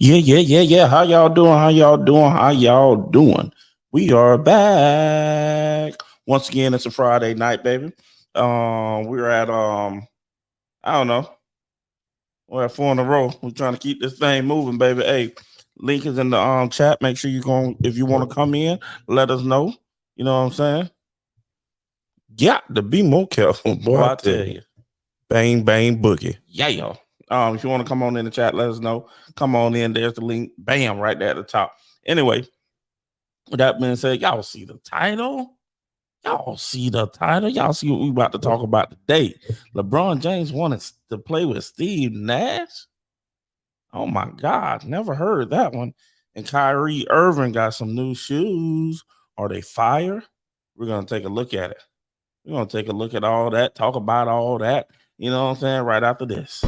Yeah. How y'all doing? How y'all doing? We are back. Once again, it's a Friday night, baby. We're at I don't know. We're at four in a row. We're trying to keep this thing moving, baby. Hey, link is in the chat. Make sure you go if you want to come in, let us know. You know what I'm saying? Got to be more careful, boy. I tell you. Bang bang boogie. Yeah, y'all. If you want to come on in the chat, let us know. Come on in. There's the link. Bam, right there at the top. Anyway, with that being said, y'all see the title. Y'all see the title. Y'all see what we about to talk about today. LeBron James wanted to play with Steve Nash. Oh my God, never heard that one. And Kyrie Irving got some new shoes. Are they fire? We're gonna take a look at it. We're gonna take a look at all that, talk about all that. You know what I'm saying? Right after this.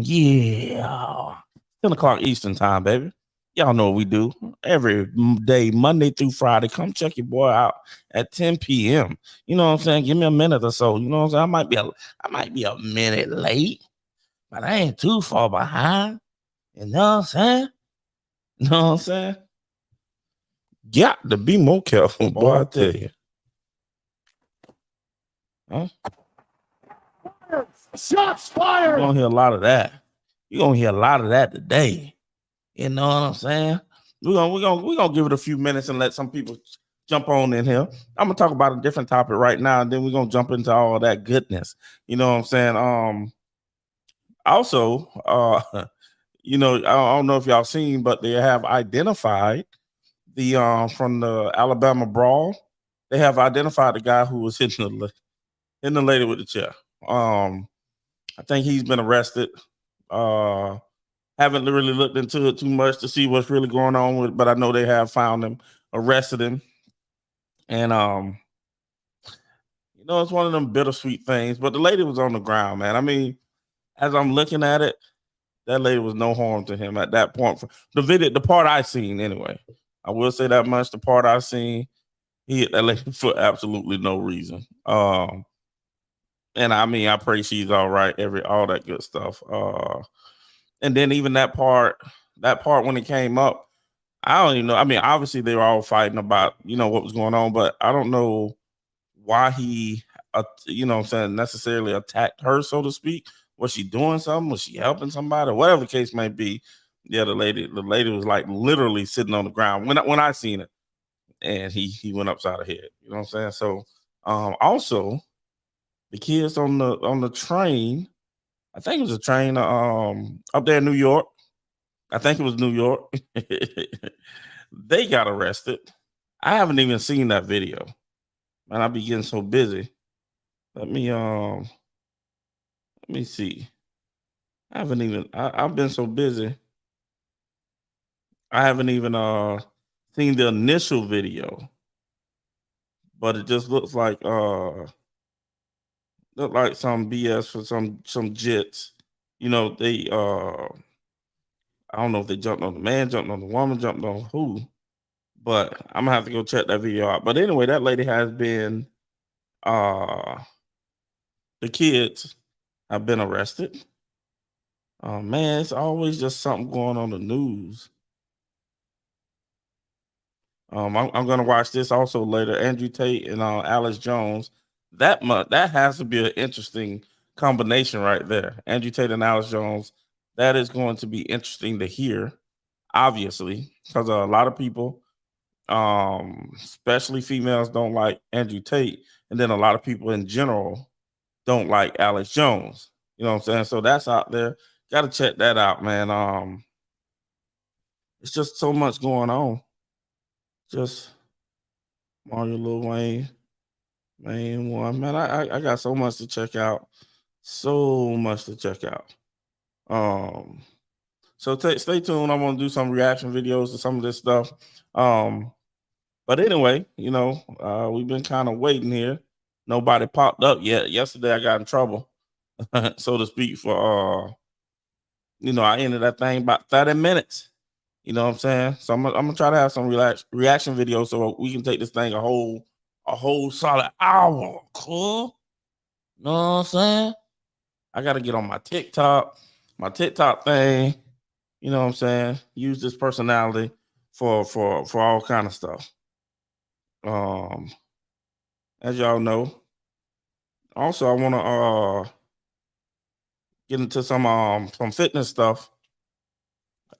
Yeah. 10 o'clock Eastern time, baby. Y'all know what we do every day, Monday through Friday. Come check your boy out at 10 p.m. You know what I'm saying? Give me a minute or so. You know what I'm saying? I might be a minute late, but I ain't too far behind. You know what I'm saying? You know what I'm saying? Got to be more careful, boy, I tell you. Huh? Shots fired. You're gonna hear a lot of that. You're gonna hear a lot of that today. You know what I'm saying? We're gonna give it a few minutes and let some people jump on in here. I'm gonna talk about a different topic right now, and then we're gonna jump into all that goodness. You know what I'm saying? Also, you know, I don't know if y'all seen, but they have identified the from the Alabama brawl. They have identified the guy who was hitting the lady with the chair. I think he's been arrested. Haven't really looked into it too much to see what's really going on with, but I know they have found him, arrested him, and you know, it's one of them bittersweet things. But the lady was on the ground, man. I mean, as I'm looking at it, that lady was no harm to him at that point. The video, the part I seen, anyway, I will say that much. The part I seen, he hit that lady for absolutely no reason. And I mean, I pray she's all right. All that good stuff. And then even that part when it came up, I don't even know. I mean, obviously they were all fighting about, you know, what was going on, but I don't know why he, you know what I'm saying, necessarily attacked her, so to speak. Was she doing something? Was she helping somebody? Whatever the case may be. Yeah, the lady was like literally sitting on the ground when I seen it, and he went upside her head. You know what I'm saying? So, also the kids on the train. I think it was a train up there in New York. I think it was New York. They got arrested. I haven't even seen that video. Man, I be getting so busy. Let me see. I've been so busy. I haven't even seen the initial video. But it just looks like some BS for some jits. You know, they I don't know if they jumped on the man, jumped on the woman, jumped on who. But I'm gonna have to go check that video out. But anyway, that lady has been the kids have been arrested. Oh man, it's always just something going on the news. I'm gonna watch this also later. Andrew Tate and Alex Jones. That has to be an interesting combination right there. Andrew Tate and Alex Jones. That is going to be interesting to hear, obviously, because a lot of people, especially females, don't like Andrew Tate, and then a lot of people in general don't like Alex Jones. You know what I'm saying? So that's out there. Got to check that out, man. It's just so much going on. Just Mario, Lil Wayne, man, one man. I got so much to check out. So much to check out. So stay tuned. I'm gonna do some reaction videos to some of this stuff. But anyway, we've been kind of waiting here. Nobody popped up yet. Yesterday I got in trouble, so to speak, for I ended that thing about 30 minutes. You know what I'm saying? So I'm gonna try to have some reaction videos so we can take this thing a whole solid hour. Cool. You know what I'm saying? I gotta get on my TikTok thing. You know what I'm saying? Use this personality for all kind of stuff. As y'all know. Also, I wanna get into some fitness stuff.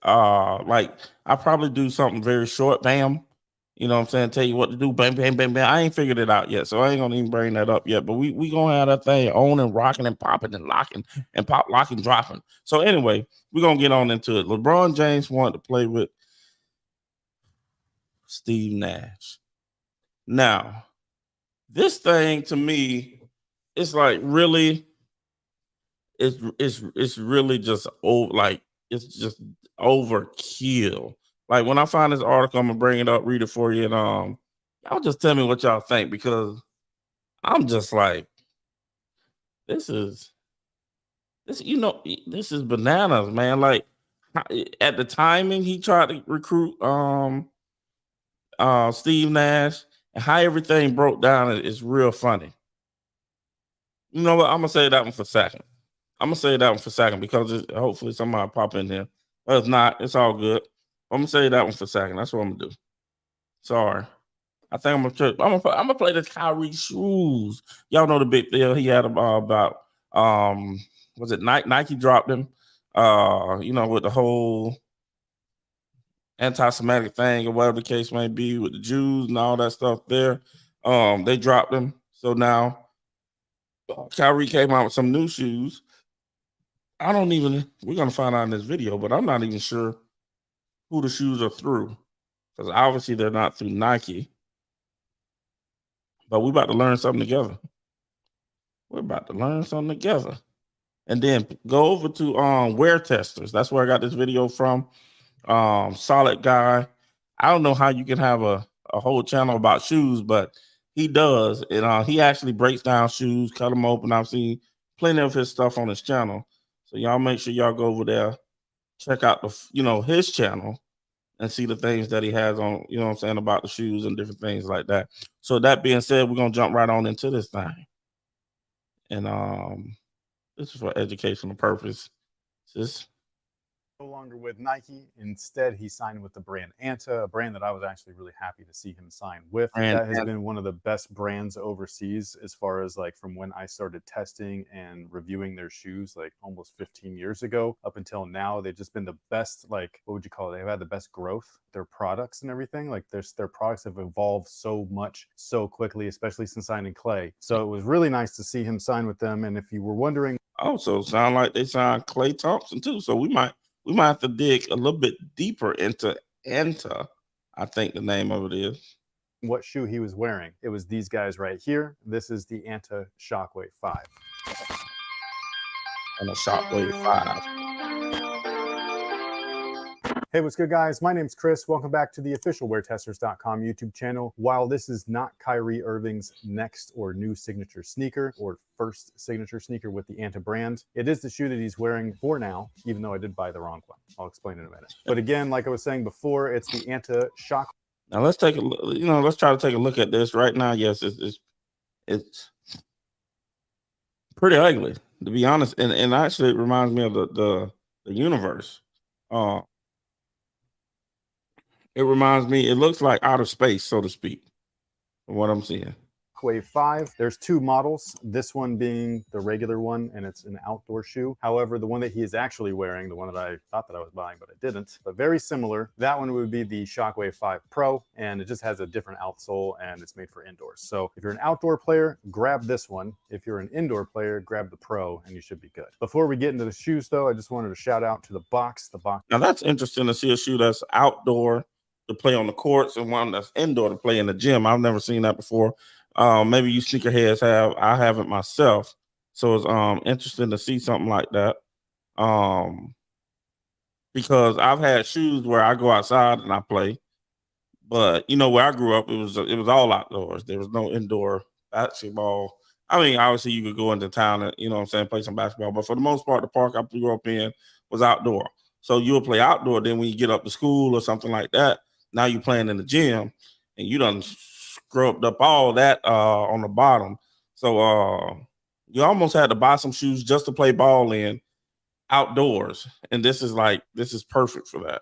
Like I probably do something very short, bam. You know what I'm saying? Tell you what to do, bam, bam, bam, bam. I ain't figured it out yet, so I ain't gonna even bring that up yet. But we gonna have that thing on and rocking and popping and locking and pop, locking, dropping. So anyway, we're gonna get on into it. LeBron James wanted to play with Steve Nash. Now, this thing to me, it's like really, it's really just it's just overkill. Like when I find this article, I'm gonna bring it up, read it for you, and y'all just tell me what y'all think, because I'm just like, this is bananas, man. Like at the timing he tried to recruit Steve Nash, and how everything broke down is real funny. You know what? I'm gonna say that one for a second. Because hopefully somebody pop in here. But if not, it's all good. I'm gonna say that one for a second. That's what I'm gonna do. Sorry. I think I'm gonna play the Kyrie shoes. Y'all know the big deal he had about was it Nike dropped him? With the whole anti-Semitic thing or whatever the case may be with the Jews and all that stuff there. They dropped him. So now Kyrie came out with some new shoes. We're gonna find out in this video, but I'm not even sure who the shoes are through, because obviously they're not through Nike. But we're about to learn something together. And then go over to wear testers. That's where I got this video from. Solid guy. I don't know how you can have a whole channel about shoes, but he does. And he actually breaks down shoes, cut them open. I've seen plenty of his stuff on his channel. So y'all make sure y'all go over there, check out his channel, and see the things that he has on, you know what I'm saying, about the shoes and different things like that. So that being said, we're gonna jump right on into this thing. And this is for educational purpose. No longer with Nike. Instead, he signed with the brand Anta, a brand that I was actually really happy to see him sign with. That has been one of the best brands overseas, as far as like from when I started testing and reviewing their shoes, like almost 15 years ago up until now. They've just been the best, like, what would you call it? They've had the best growth, their products and everything. Like their products have evolved so much so quickly, especially since signing Clay. So it was really nice to see him sign with them. And if you were wondering, also sound like they signed Klay Thompson too. So we might have to dig a little bit deeper into Anta, I think the name of it is. What shoe he was wearing? It was these guys right here. This is the Anta Shockwave 5. And a Shockwave 5. Hey, what's good, guys? My name's Chris. Welcome back to the official WearTesters.com YouTube channel. While this is not Kyrie Irving's next or new signature sneaker, or first signature sneaker with the Anta brand, it is the shoe that he's wearing for now, even though I did buy the wrong one. I'll explain in a minute. But again, like I was saying before, it's the Anta Shock. Now let's take let's try to take a look at this right now. Yes, it's pretty ugly, to be honest, and actually it reminds me of the universe. It reminds me, it looks like outer space, so to speak, from what I'm seeing. Wave 5. There's two models, this one being the regular one, and it's an outdoor shoe. However, the one that he is actually wearing, the one that I thought that I was buying, but I didn't, but very similar, that one would be the Shockwave 5 Pro, and it just has a different outsole, and it's made for indoors. So if you're an outdoor player, grab this one. If you're an indoor player, grab the Pro, and you should be good. Before we get into the shoes, though, I just wanted to shout out to the box. Now that's interesting to see a shoe that's outdoor to play on the courts and one that's indoor to play in the gym. I've never seen that before. Maybe you sneakerheads have. I haven't myself. So it's interesting to see something like that. Because I've had shoes where I go outside and I play, But you know, where I grew up, it was all outdoors. There was no indoor basketball. I mean, obviously you could go into town and, you know what I'm saying, play some basketball, but for the most part, the park I grew up in was outdoor. So you would play outdoor. Then when you get up to school or something like that, now you're playing in the gym, and you done scrubbed up all that on the bottom. So you almost had to buy some shoes just to play ball in outdoors, and this is perfect for that.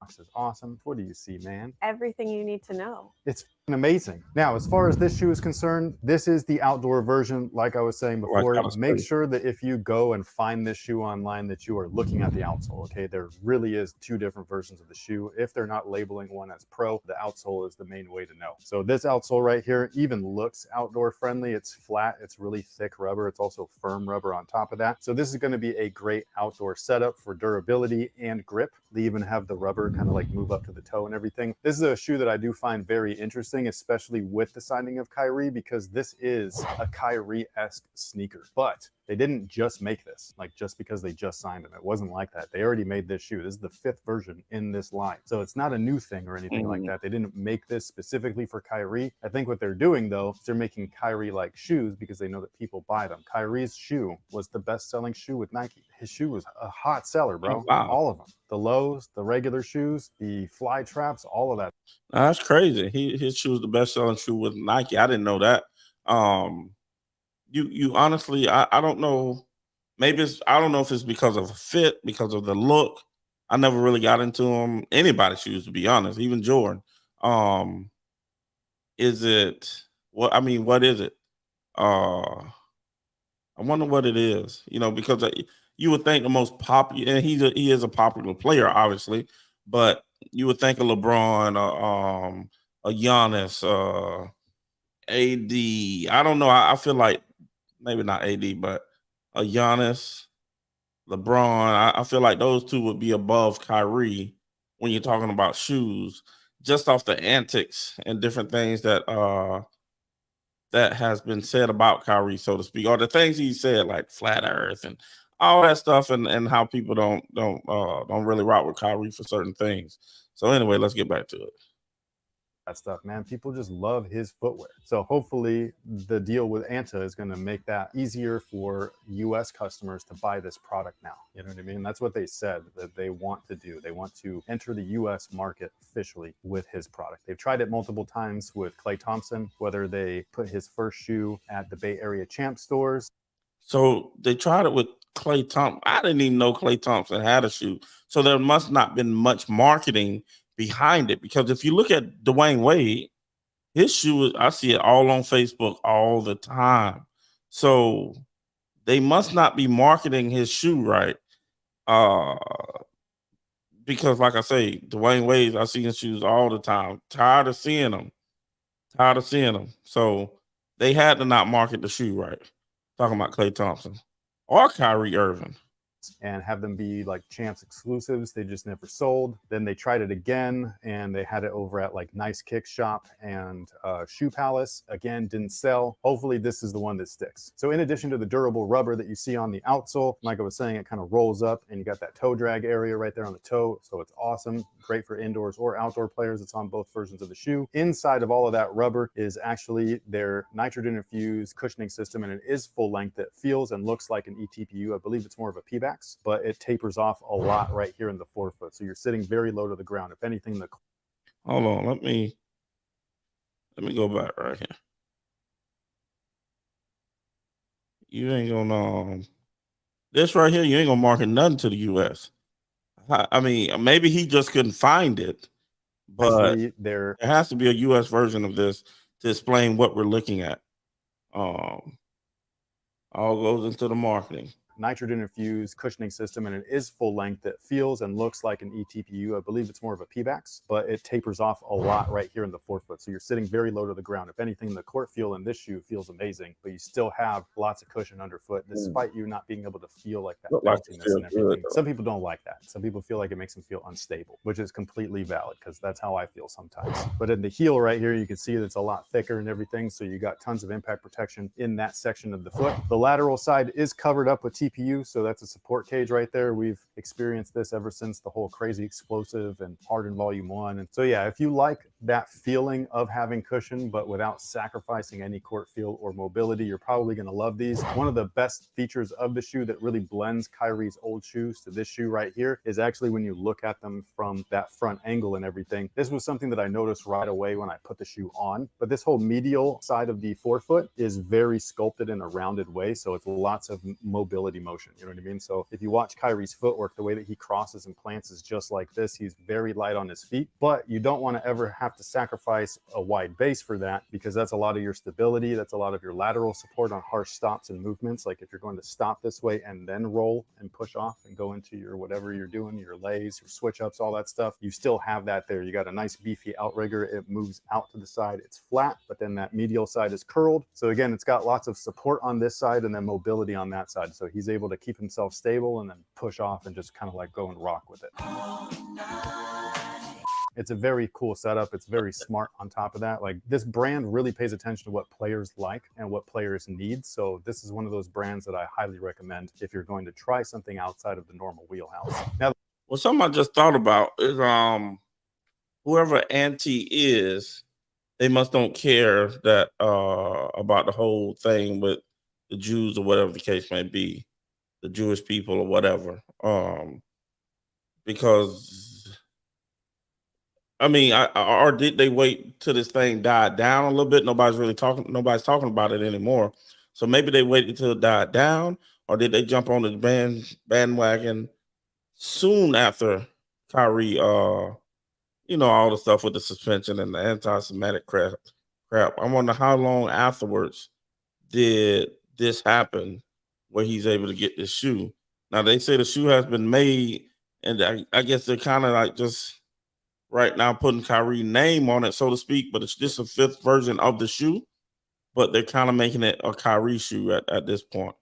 This is awesome. What do you see, man? Everything you need to know. It's amazing. Now, as far as this shoe is concerned, this is the outdoor version. Like I was saying before, make sure that if you go and find this shoe online that you are looking at the outsole, okay? There really is 2 different versions of the shoe. If they're not labeling one as pro, the outsole is the main way to know. So this outsole right here even looks outdoor friendly. It's flat, it's really thick rubber. It's also firm rubber on top of that. So this is gonna be a great outdoor setup for durability and grip. They even have the rubber kind of like move up to the toe and everything. This is a shoe that I do find very interesting, especially with the signing of Kyrie, because this is a Kyrie-esque sneaker. But they didn't just make this, like just because they just signed him. It wasn't like that. They already made this shoe. This is the 5th version in this line. So it's not a new thing or anything like that. They didn't make this specifically for Kyrie. I think what they're doing though, is they're making Kyrie-like shoes because they know that people buy them. Kyrie's shoe was the best-selling shoe with Nike. His shoe was a hot seller, bro. Wow. All of them. The lows, the regular shoes, the fly traps, all of that. That's crazy. His shoe was the best-selling shoe with Nike. I didn't know that. You honestly, I don't know. Maybe I don't know if it's because of fit, because of the look. I never really got into them. Anybody's shoes, to be honest, even Jordan. Is it what? I mean, what is it? I wonder what it is. You know, because you would think the most popular, and he is a popular player, obviously, but you would think a LeBron, a Giannis, AD. I don't know. I feel like maybe not AD, but a Giannis, LeBron. I feel like those 2 would be above Kyrie when you're talking about shoes, just off the antics and different things that has been said about Kyrie, so to speak, or the things he said, like flat Earth and all that stuff, and how people don't really rock with Kyrie for certain things. So anyway, let's get back to it. That stuff, man. People just love his footwear. So hopefully the deal with Anta is going to make that easier for US customers to buy this product now. You know what I mean? That's what they said that they want to do. They want to enter the US market officially with his product. They've tried it multiple times with Klay Thompson, whether they put his first shoe at the Bay Area Champ stores. So they tried it with Klay Thompson. I didn't even know Klay Thompson had a shoe. So there must not been much marketing behind it, because if you look at Dwayne Wade, his shoe, I see it all on Facebook all the time. So they must not be marketing his shoe right. Because like I say, Dwayne Wade, I see his shoes all the time. Tired of seeing them. So they had to not market the shoe right. Talking about Klay Thompson or Kyrie Irving. And have them be like Champs exclusives. They just never sold. Then they tried it again, and they had it over at like Nice Kick Shop and Shoe Palace. Again, didn't sell. Hopefully this is the one that sticks. So in addition to the durable rubber that you see on the outsole, like I was saying, it kind of rolls up, and you got that toe drag area right there on the toe. So it's awesome. Great for indoors or outdoor players. It's on both versions of the shoe. Inside of all of that rubber is actually their nitrogen infused cushioning system, and it is full length. It feels and looks like an eTPU. I believe it's more of a P-back, but it tapers off a lot right here in the forefoot. So you're sitting very low to the ground. If anything, hold on, let me go back right here. You ain't gonna this right here, you ain't gonna market nothing to the US. I mean, maybe he just couldn't find it, but there has to be a US version of this to explain what we're looking at. All goes into the marketing. Nitrogen infused cushioning system, and it is full length. It feels and looks like an eTPU. I believe it's more of a P-back, but it tapers off a lot right here in the forefoot. So you're sitting very low to the ground. If anything, the court feel in this shoe feels amazing, but you still have lots of cushion underfoot, despite you not being able to feel like that bounciness and everything. Some people don't like that. Some people feel like it makes them feel unstable, which is completely valid, because that's how I feel sometimes. But in the heel right here, you can see that it's a lot thicker and everything. So you got tons of impact protection in that section of the foot. The lateral side is covered up with TPU, so that's a support cage right there. We've experienced this ever since the whole Crazy Explosive and Harden Volume 1. And so yeah, if you like that feeling of having cushion but without sacrificing any court feel or mobility, you're probably going to love these. One of the best features of the shoe that really blends Kyrie's old shoes to this shoe right here is actually when you look at them from that front angle and everything. This was something that I noticed right away when I put the shoe on, but this whole medial side of the forefoot is very sculpted in a rounded way, so it's lots of mobility motion, you know what I mean? So if you watch Kyrie's footwork, the way that he crosses and plants is just like this. He's very light on his feet, but you don't want to ever have to sacrifice a wide base for that, because that's a lot of your stability, that's a lot of your lateral support on harsh stops and movements. Like if you're going to stop this way and then roll and push off and go into your whatever you're doing, your lays, your switch ups, all that stuff, you still have that there. You got a nice beefy outrigger. It moves out to the side. It's flat, but then that medial side is curled. So again, it's got lots of support on this side and then mobility on that side. So he's able to keep himself stable and then push off and just kind of like go and rock with it. It's a very cool setup. It's very smart on top of that. Like, this brand really pays attention to what players like and what players need. So this is one of those brands that I highly recommend if you're going to try something outside of the normal wheelhouse. Now, well, something I just thought about is whoever Auntie is, they must don't care that about the whole thing with the Jews or whatever the case may be, the Jewish people or whatever. Because I mean, or did they wait till this thing died down a little bit? Nobody's talking about it anymore. So maybe they waited until it died down, or did they jump on the bandwagon soon after Kyrie, all the stuff with the suspension and the anti-Semitic crap. I wonder how long afterwards did this happen where he's able to get this shoe. Now, they say the shoe has been made, and I guess they're kind of like just right now putting Kyrie's name on it, so to speak, but it's just a 5th version of the shoe, but they're kind of making it a Kyrie shoe at this point.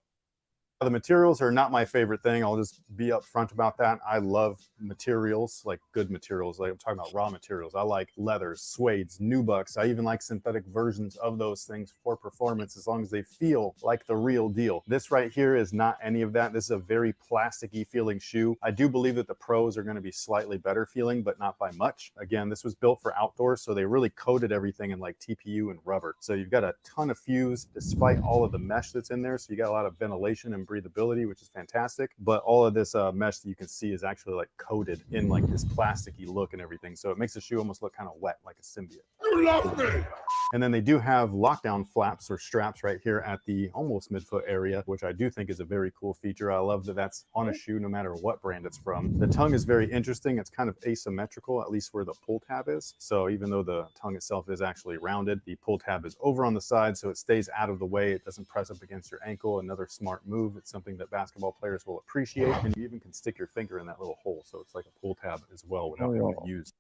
The materials are not my favorite thing. I'll just be upfront about that. I love materials, like good materials. Like I'm talking about raw materials. I like leathers, suedes, nubucks. I even like synthetic versions of those things for performance, as long as they feel like the real deal. This right here is not any of that. This is a very plasticky feeling shoe. I do believe that the pros are going to be slightly better feeling, but not by much. Again, this was built for outdoors, so they really coated everything in like TPU and rubber. So you've got a ton of fuse despite all of the mesh that's in there. So you got a lot of ventilation and breathability, which is fantastic. But all of this mesh that you can see is actually like coated in like this plasticky look and everything. So it makes the shoe almost look kind of wet, like a symbiote. You love me. And then they do have lockdown flaps or straps right here at the almost midfoot area, which I do think is a very cool feature. I love that that's on a shoe no matter what brand it's from. The tongue is very interesting. It's kind of asymmetrical, at least where the pull tab is. So even though the tongue itself is actually rounded, the pull tab is over on the side, so it stays out of the way. It doesn't press up against your ankle. Another smart move. It's something that basketball players will appreciate. And you even can stick your finger in that little hole. So it's like a pull tab as well without having to use.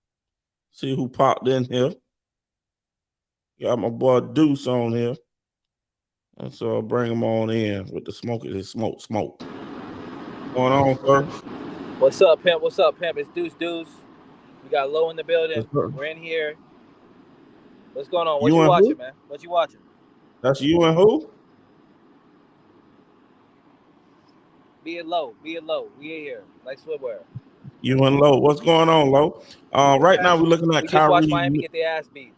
See who popped in here. Got my boy Deuce on here. And so I'll bring him on in with the smoke. His smoke. What's going on, sir? What's up, pimp? What's up, pimp? It's Deuce. We got Low in the building. We're in here. What's going on? What you watching, man? What you watching? That's you and who? Be it low. We in here. Like swimwear. You and Low. What's going on, Low? Right now we're looking at Kyrie. We just watched Miami get their ass beat.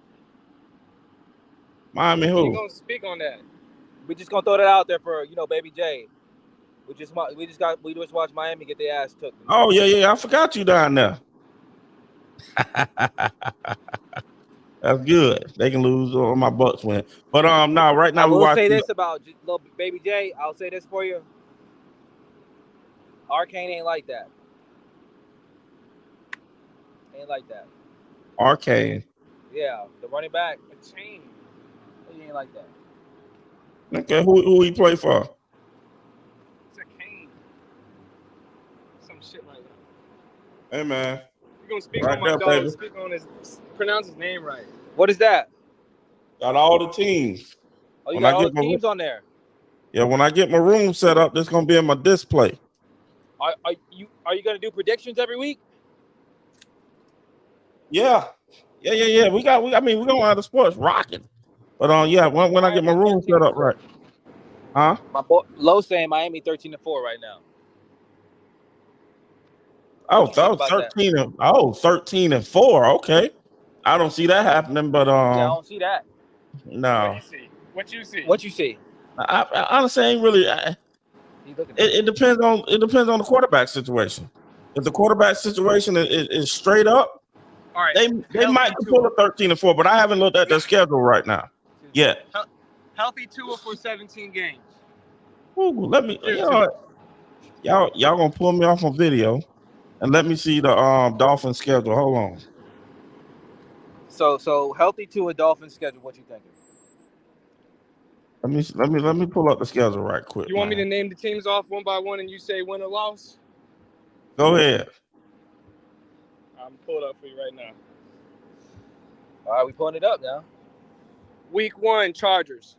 Miami who? We gonna speak on that. We just gonna throw that out there for Baby J. We just watched Miami get their ass took. Oh yeah. I forgot you down there. That's good. They can lose or my Bucks win. But now right now I will say this about little Baby J. I'll say this for you. Arcane ain't like that. Ain't like that. Arcane. Yeah, the running back. The chain. He ain't like that. Okay, who he play for? It's a Kane. Some shit like that. Hey man. We're gonna speak on my dog. Speak on pronounce his name right. What is that? Got all the teams. Oh, you got all the teams on there. Yeah, when I get my room set up, this gonna be in my display. Are you gonna do predictions every week? Yeah. We're gonna have the sports rocking. But yeah, when I get my room set up right. Huh? My boy Low saying Miami 13-4 right now. Oh, 13-4. Okay. I don't see that happening, but yeah, I don't see that. No. What you see? What you see? I honestly ain't really. It depends on the quarterback situation. If the quarterback situation is straight up, all right, they might pull a 13-4, but I haven't looked at their schedule right now yet. Healthy Tua for 17 games. Ooh, let me. Y'all gonna pull me off on video and let me see the Dolphins schedule. Hold on. So healthy Tua Dolphins schedule. What you thinking? Let me pull up the schedule right quick. You want me to name the teams off one by one and you say win or loss? Go ahead. I'm pulled up for you right now. All right, we pulling it up now. Week 1, Chargers.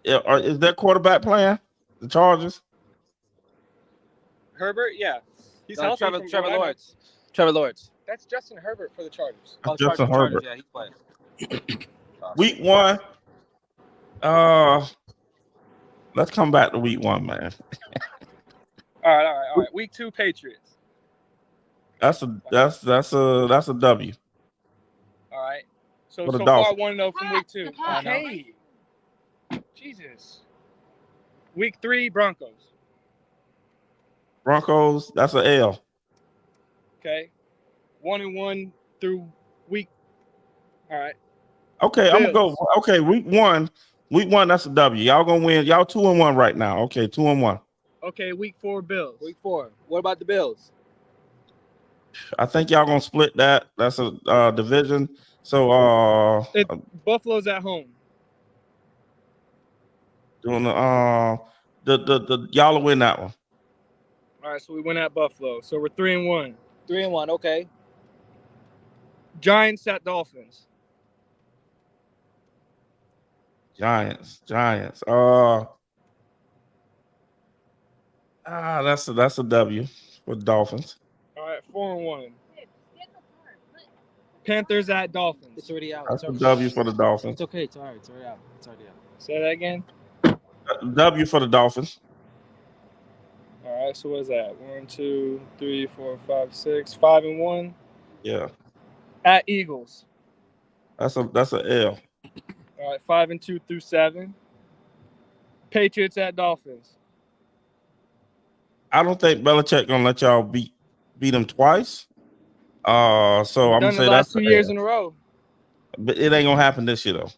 Is that quarterback playing the Chargers? Herbert, yeah. He's healthy. Trevor Lawrence. Trevor Lawrence. That's Justin Herbert for the Chargers. Oh, Justin Herbert. Yeah, he's playing. Week 1. Let's come back to week 1, man. All right. Week 2, Patriots. That's a W. All right. So For the far Dolphins. 1-0 from week 2. Okay. Jesus. Week 3, Broncos. Broncos, that's an L. Okay. 1-1 through week. All right. Okay, I'm gonna go. Okay, week one, that's a W. Y'all gonna win. Y'all 2-1 right now. Okay, 2-1. Okay, week 4, Bills. Week 4. What about the Bills? I think y'all gonna split that. That's a division. So Buffalo's at home. Doing the y'all will win that one. All right, so we win at Buffalo. So we're 3-1. 3-1. Okay. Giants at Dolphins. Giants. That's a W for the Dolphins. All right, 4-1. Panthers at Dolphins. It's already out. That's a W for the Dolphins. It's okay. It's all right. It's already out. Say that again. W for the Dolphins. All right, so what is that? 1, 2, 3, 4, 5, 6, 5-1. Yeah. At Eagles. That's a L. All right, 5-2 through 7. Patriots at Dolphins. I don't think Belichick gonna let y'all beat them twice. So I'm gonna say that's 2 years in a row. But it ain't gonna happen this year though.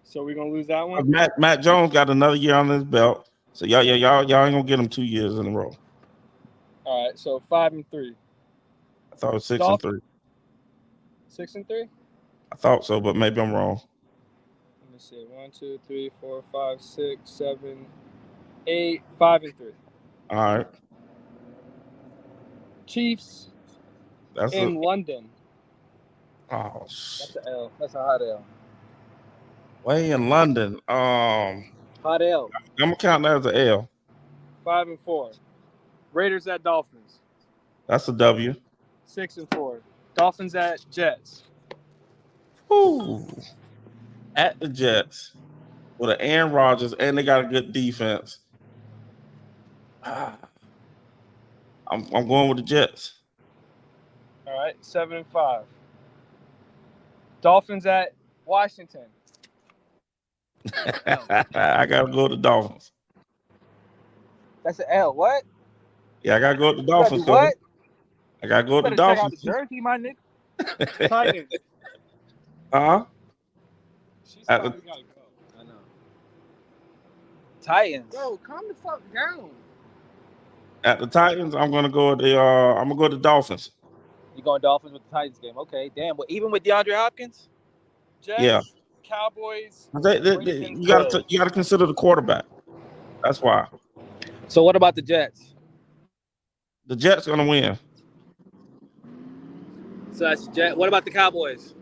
So we're gonna lose that one. Matt Jones got another year on his belt. So y'all ain't gonna get him 2 years in a row. All right, so 5-3. I thought it was 6-3. 6-3? I thought so, but maybe I'm wrong. Let me see. 1, 2, 3, 4, 5, 6, 7, 8. 5-3. All right. Chiefs in London. Oh, that's an L. That's a hot L. Way in London. Hot L. I'm gonna count that as an L. 5-4. Raiders at Dolphins. That's a W. 6-4. Dolphins at Jets. Ooh. At the Jets with an Aaron Rodgers, and they got a good defense. I'm going with the Jets. All right, 7-5. Dolphins at Washington. I gotta go with the Dolphins. That's an L. What? Yeah, I gotta go with the Dolphins. What? I gotta go with the Dolphins. Check out the jersey, my nigga. Titans. She's probably gotta go. I know. Titans. Bro, calm the fuck down. At the Titans, I'm gonna go with the Dolphins. You going Dolphins with the Titans game? Okay, damn. But even with DeAndre Hopkins, Jets, yeah. Cowboys. You gotta consider the quarterback. That's why. So what about the Jets? The Jets gonna win. So that's Jet. What about the Cowboys?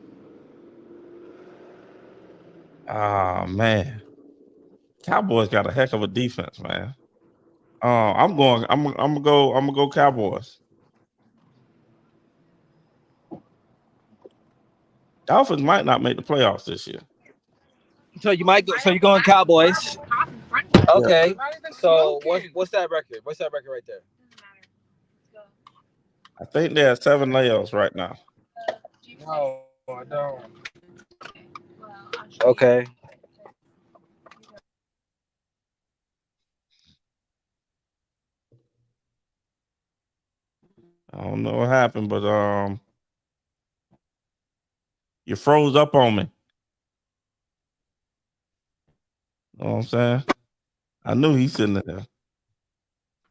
Man, Cowboys got a heck of a defense, man. I'm gonna go Cowboys. Dolphins might not make the playoffs this year. So you might go. So you're going Cowboys. Okay. So what's that record? What's that record right there? I think they're 7 layups right now. No, I don't. Okay. I don't know what happened, but you froze up on me. You know what I'm saying? I knew he's sitting there.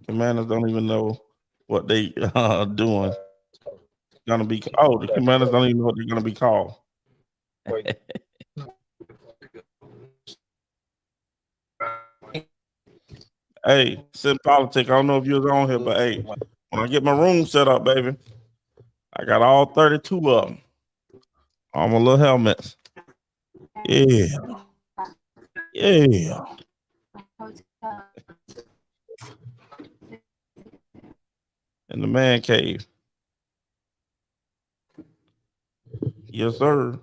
Commanders don't even know what they doing. Gonna be the Commanders don't even know what they're gonna be called. Hey, Sit and Politic. I don't know if you was on here, but hey, when I get my room set up, baby, I got all 32 of them. All my little helmets. Yeah. Yeah. In the man cave. Yes, sir.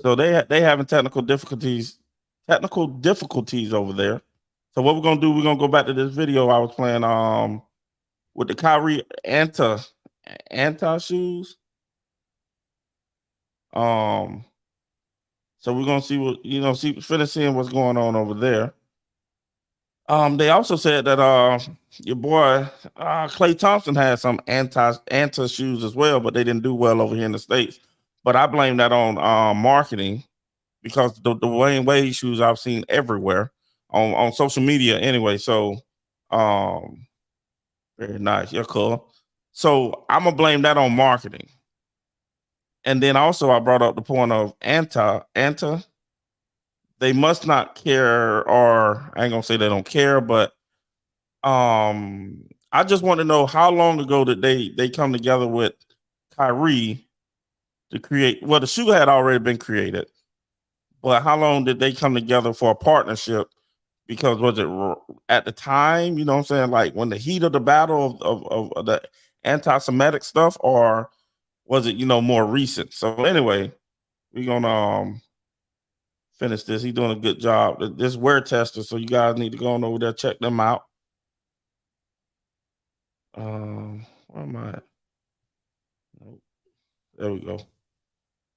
So they having technical difficulties over there. So what we're gonna do, we're gonna go back to this video I was playing with the Kyrie Anta shoes. So we're gonna see what finish seeing what's going on over there. They also said that your boy Klay Thompson had some Anta shoes as well, but they didn't do well over here in the States. But I blame that on marketing, because the Wayne Wade shoes I've seen everywhere on social media anyway. So very nice. You're cool. So I'm gonna blame that on marketing. And then also I brought up the point of Anta. They must not care, or I ain't gonna say they don't care, but I just want to know how long ago did they come together with Kyrie to create? Well, the shoe had already been created, but how long did they come together for a partnership? Because was it at the time, you know what I'm saying, like when the heat of the battle of the anti-Semitic stuff, or was it, more recent? So anyway, we're gonna finish this. He's doing a good job. This wear tester, so you guys need to go on over there, check them out. Where am I at? Nope. There we go.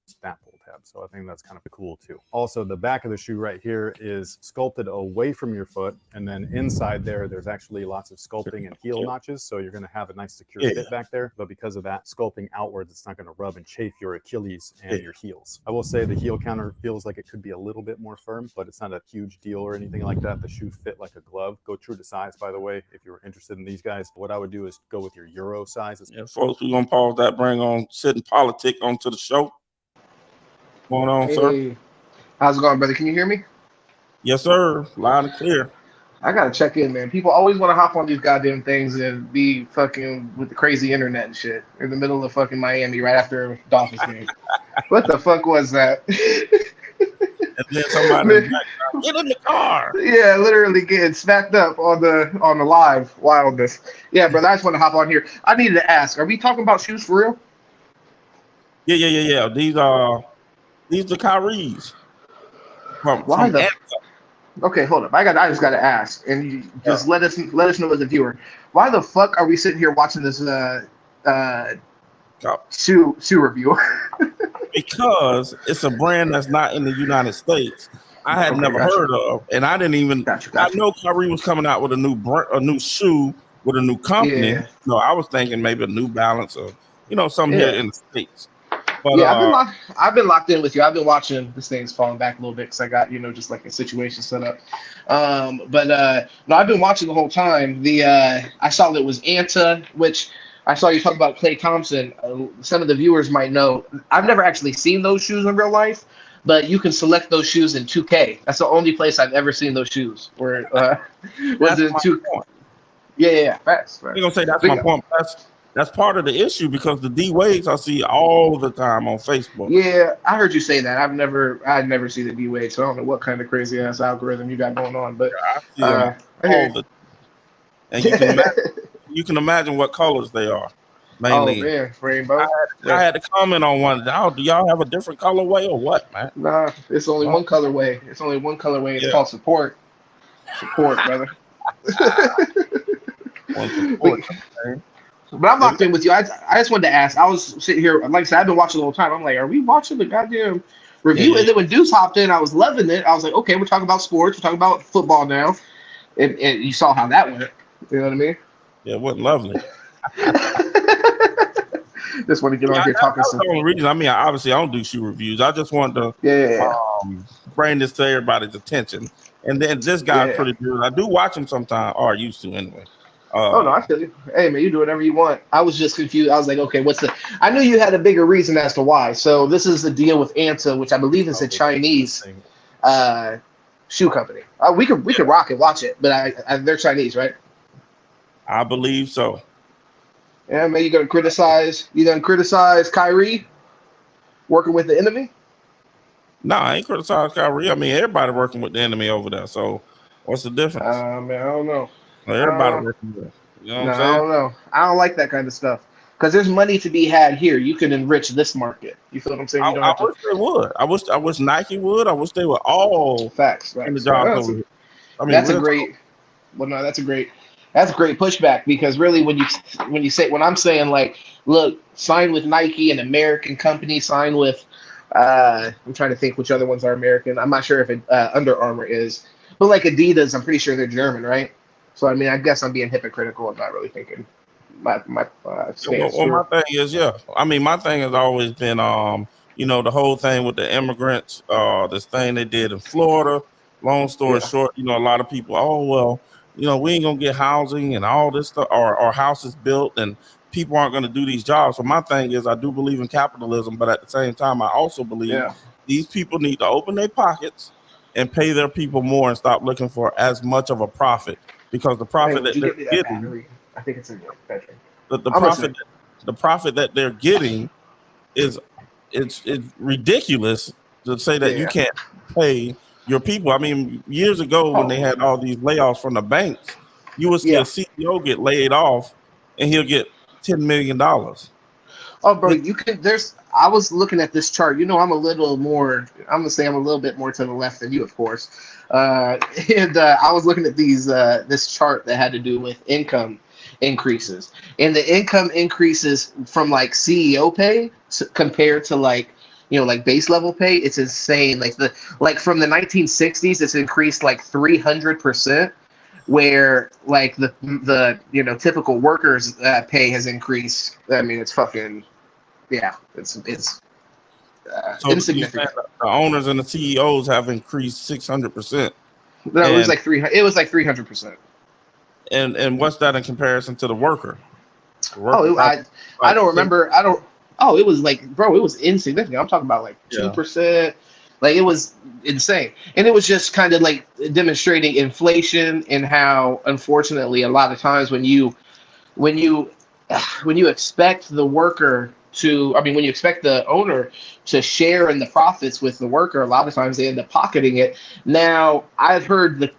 Snap pull tab, so I think that's kind of cool too. Also, the back of the shoe right here is sculpted away from your foot, and then inside there's actually lots of sculpting and heel notches, so you're going to have a nice secure fit back there. But because of that sculpting outwards, it's not going to rub and chafe your Achilles and your heels. I will say the heel counter feels like it could be a little bit more firm, but it's not a huge deal or anything like that. The shoe fit like a glove. Go true to size, by the way, if you're interested in these guys. What I would do is go with your Euro size. Yeah, folks, we're gonna pause that. Bring on Sit and Politic onto the show. What's going on, sir? How's it going, brother? Can you hear me? Yes, sir. Loud and clear. I gotta check in, man. People always want to hop on these goddamn things and be fucking with the crazy internet and shit in the middle of fucking Miami right after a Dolphins game. What the fuck was that? And then somebody get in the car. Yeah, literally getting smacked up on the live wildness. Yeah, brother. I just want to hop on here. I needed to ask: are we talking about shoes for real? Yeah. These are Kyrie's. Why the? Okay, hold up. I just got to ask, and you just let us know as a viewer. Why the fuck are we sitting here watching this shoe review? Because it's a brand that's not in the United States. I had never heard of, and I didn't even. I know Kyrie was coming out with a new shoe with a new company. Yeah. So I was thinking maybe a New Balance or something here in the States. But, yeah, I've been locked in with you. I've been watching this thing's falling back a little bit because I got just like a situation set up. No, I've been watching the whole time. I saw that it was Anta, which I saw you talk about Klay Thompson. Some of the viewers might know. I've never actually seen those shoes in real life, but you can select those shoes in 2K. That's the only place I've ever seen those shoes. Where was it in 2K? Yeah. Facts. You're gonna say that's my point. That's part of the issue because the D Wades I see all the time on Facebook. Yeah, I heard you say that. I'd never see the D Wade, so I don't know what kind of crazy ass algorithm you got going on. But I see them all and you can imagine what colors they are. mainly. Oh man, rainbow. I had to comment on one. Do y'all have a different colorway or what, man? Nah, it's only one colorway. It's only one colorway. It's called support. Support, brother. But I'm locked in with you. I just wanted to ask. I was sitting here, like I said, I've been watching the whole time. I'm like, are we watching the goddamn review? And then when Deuce hopped in, I was loving it. I was like, okay, we're talking about sports. We're talking about football now. And you saw how that went. You know what I mean? Yeah, it wasn't lovely. Just want to get on here talking. That's the only reason. I mean, obviously, I don't do shoe reviews. I just wanted to bring this to everybody's attention. And then this guy's pretty good. I do watch him sometimes, or I used to anyway. Oh no, I feel you. Hey man, you do whatever you want. I was just confused. I was like, okay, what's the? I knew you had a bigger reason as to why. So this is the deal with Anta, which I believe is a Chinese shoe company. We could rock it, watch it, but they're Chinese, right? I believe so. Yeah, man, you done criticize Kyrie working with the enemy? No, I ain't criticized Kyrie. I mean, everybody working with the enemy over there. So what's the difference? Man, I don't know. Everybody working with. You know what I'm saying? I don't know. I don't like that kind of stuff. Because there's money to be had here. You can enrich this market. You feel what I'm saying? You I wish they would. I wish Nike would. I wish they would all facts. In the job over here. I mean, that's a great pushback, because really when I'm saying like, look, sign with Nike, an American company, sign with I'm trying to think which other ones are American. I'm not sure if Under Armour is, but like Adidas, I'm pretty sure they're German, right? So I mean, I guess I'm being hypocritical and not really thinking my stance. Well, my thing is, I mean, my thing has always been, the whole thing with the immigrants, this thing they did in Florida. Long story short, a lot of people, we ain't gonna get housing and all this stuff, or houses built, and people aren't gonna do these jobs. So my thing is, I do believe in capitalism, but at the same time, I also believe these people need to open their pockets and pay their people more and stop looking for as much of a profit, because the profit that they're getting, I think it's in your bedroom. The profit that they're getting is it's ridiculous to say that you can't pay your people. I mean, years ago when they had all these layoffs from the banks, you would see a CEO get laid off and he'll get $10 million. Oh, bro, I was looking at this chart. I'm a little bit more to the left than you, of course. And I was looking at this chart that had to do with income increases, and the income increases from like CEO pay compared to like base level pay. It's insane. Like from the 1960s, it's increased like 300%, where like the typical workers pay has increased. I mean, it's fucking it's so insignificant. The owners and the CEOs have increased 600%. It was like 300%. And what's that in comparison to the worker? I don't remember. It was like, bro, it was insignificant. I'm talking about like 2%. Like, it was insane. And it was just kind of like demonstrating inflation and how, unfortunately, a lot of times when you expect the worker when you expect the owner to share in the profits with the worker, a lot of times they end up pocketing it. Now, I've heard the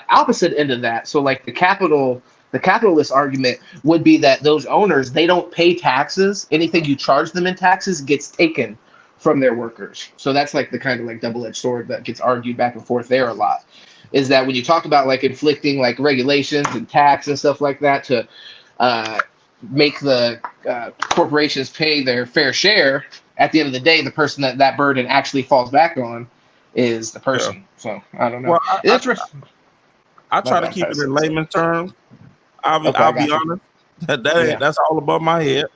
opposite end of that. So like the capitalist argument would be that those owners, they don't pay taxes. Anything you charge them in taxes gets taken from their workers. So that's like the kind of like double-edged sword that gets argued back and forth there a lot, is that when you talk about like inflicting like regulations and tax and stuff like that to make the corporations pay their fair share, at the end of the day, the person that burden actually falls back on is the person. Yeah. So I don't know. Well, I try to keep it in layman's terms. I'll be honest. That's all above my head.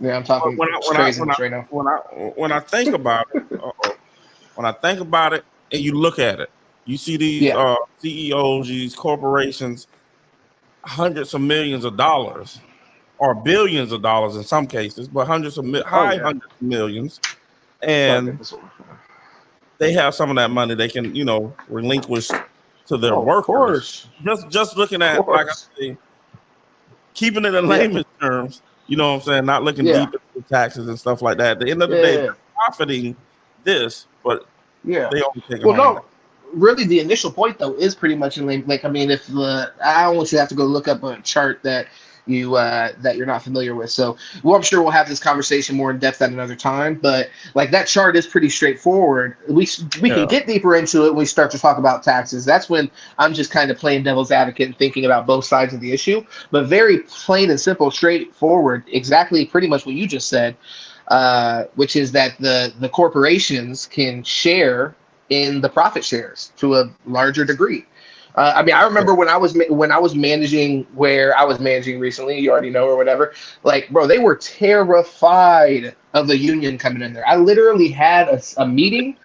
Yeah, I'm talking craziness right now. When I think about it, when I think about it, and you look at it, you see these CEOs, these corporations, hundreds of millions of dollars, or billions of dollars in some cases, but hundreds of millions, and they have some of that money they can, relinquish to their workers. Just looking at, like I say, keeping it in layman's terms, you know what I'm saying? Not looking deep into taxes and stuff like that. At the end of the day, they're profiting this, but they only take it home. Really, the initial point though is pretty much in like, I mean, I don't want you to have to go look up a chart that that you're not familiar with. So, well, I'm sure we'll have this conversation more in depth at another time. But like that chart is pretty straightforward. We can get deeper into it when we start to talk about taxes. That's when I'm just kind of playing devil's advocate and thinking about both sides of the issue. But very plain and simple, straightforward, exactly pretty much what you just said, which is that the corporations can share in the profit shares to a larger degree. I mean, I remember when I was managing where I was managing recently, you already know or whatever, like, bro, they were terrified of the union coming in there. I literally had a meeting,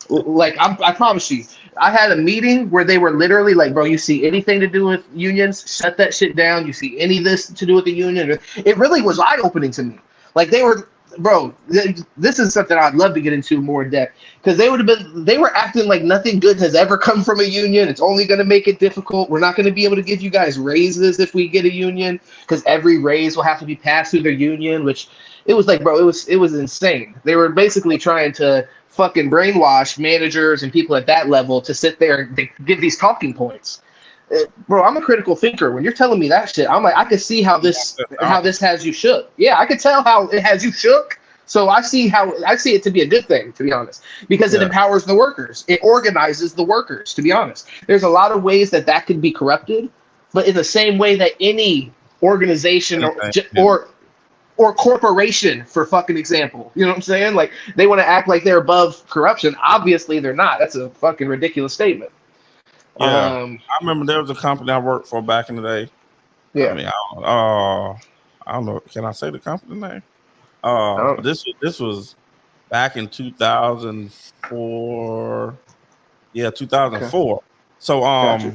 like, I promise you, I had a meeting where they were literally like, bro, you see anything to do with unions, shut that shit down. You see any of this to do with the union? It really was eye-opening to me. Like, they were, bro, this is something I'd love to get into more in depth, because they were acting like nothing good has ever come from a union. It's only going to make it difficult. We're not going to be able to give you guys raises if we get a union, because every raise will have to be passed through the union, which it was like, bro, it was insane. They were basically trying to fucking brainwash managers and people at that level to sit there and give these talking points. Bro, I'm a critical thinker. When you're telling me that shit, I'm like, I could see how this has you shook. Yeah, I could tell how it has you shook. So I see it to be a good thing, to be honest, because it empowers the workers. It organizes the workers, to be honest. There's a lot of ways that could be corrupted, but in the same way that any organization or corporation, for fucking example, you know what I'm saying? Like, they want to act like they're above corruption. Obviously, they're not. That's a fucking ridiculous statement. Yeah, I remember there was a company I worked for back in the day. Yeah, I mean, I don't know. Can I say the company name? This was back in 2004. Yeah, 2004. Okay. So I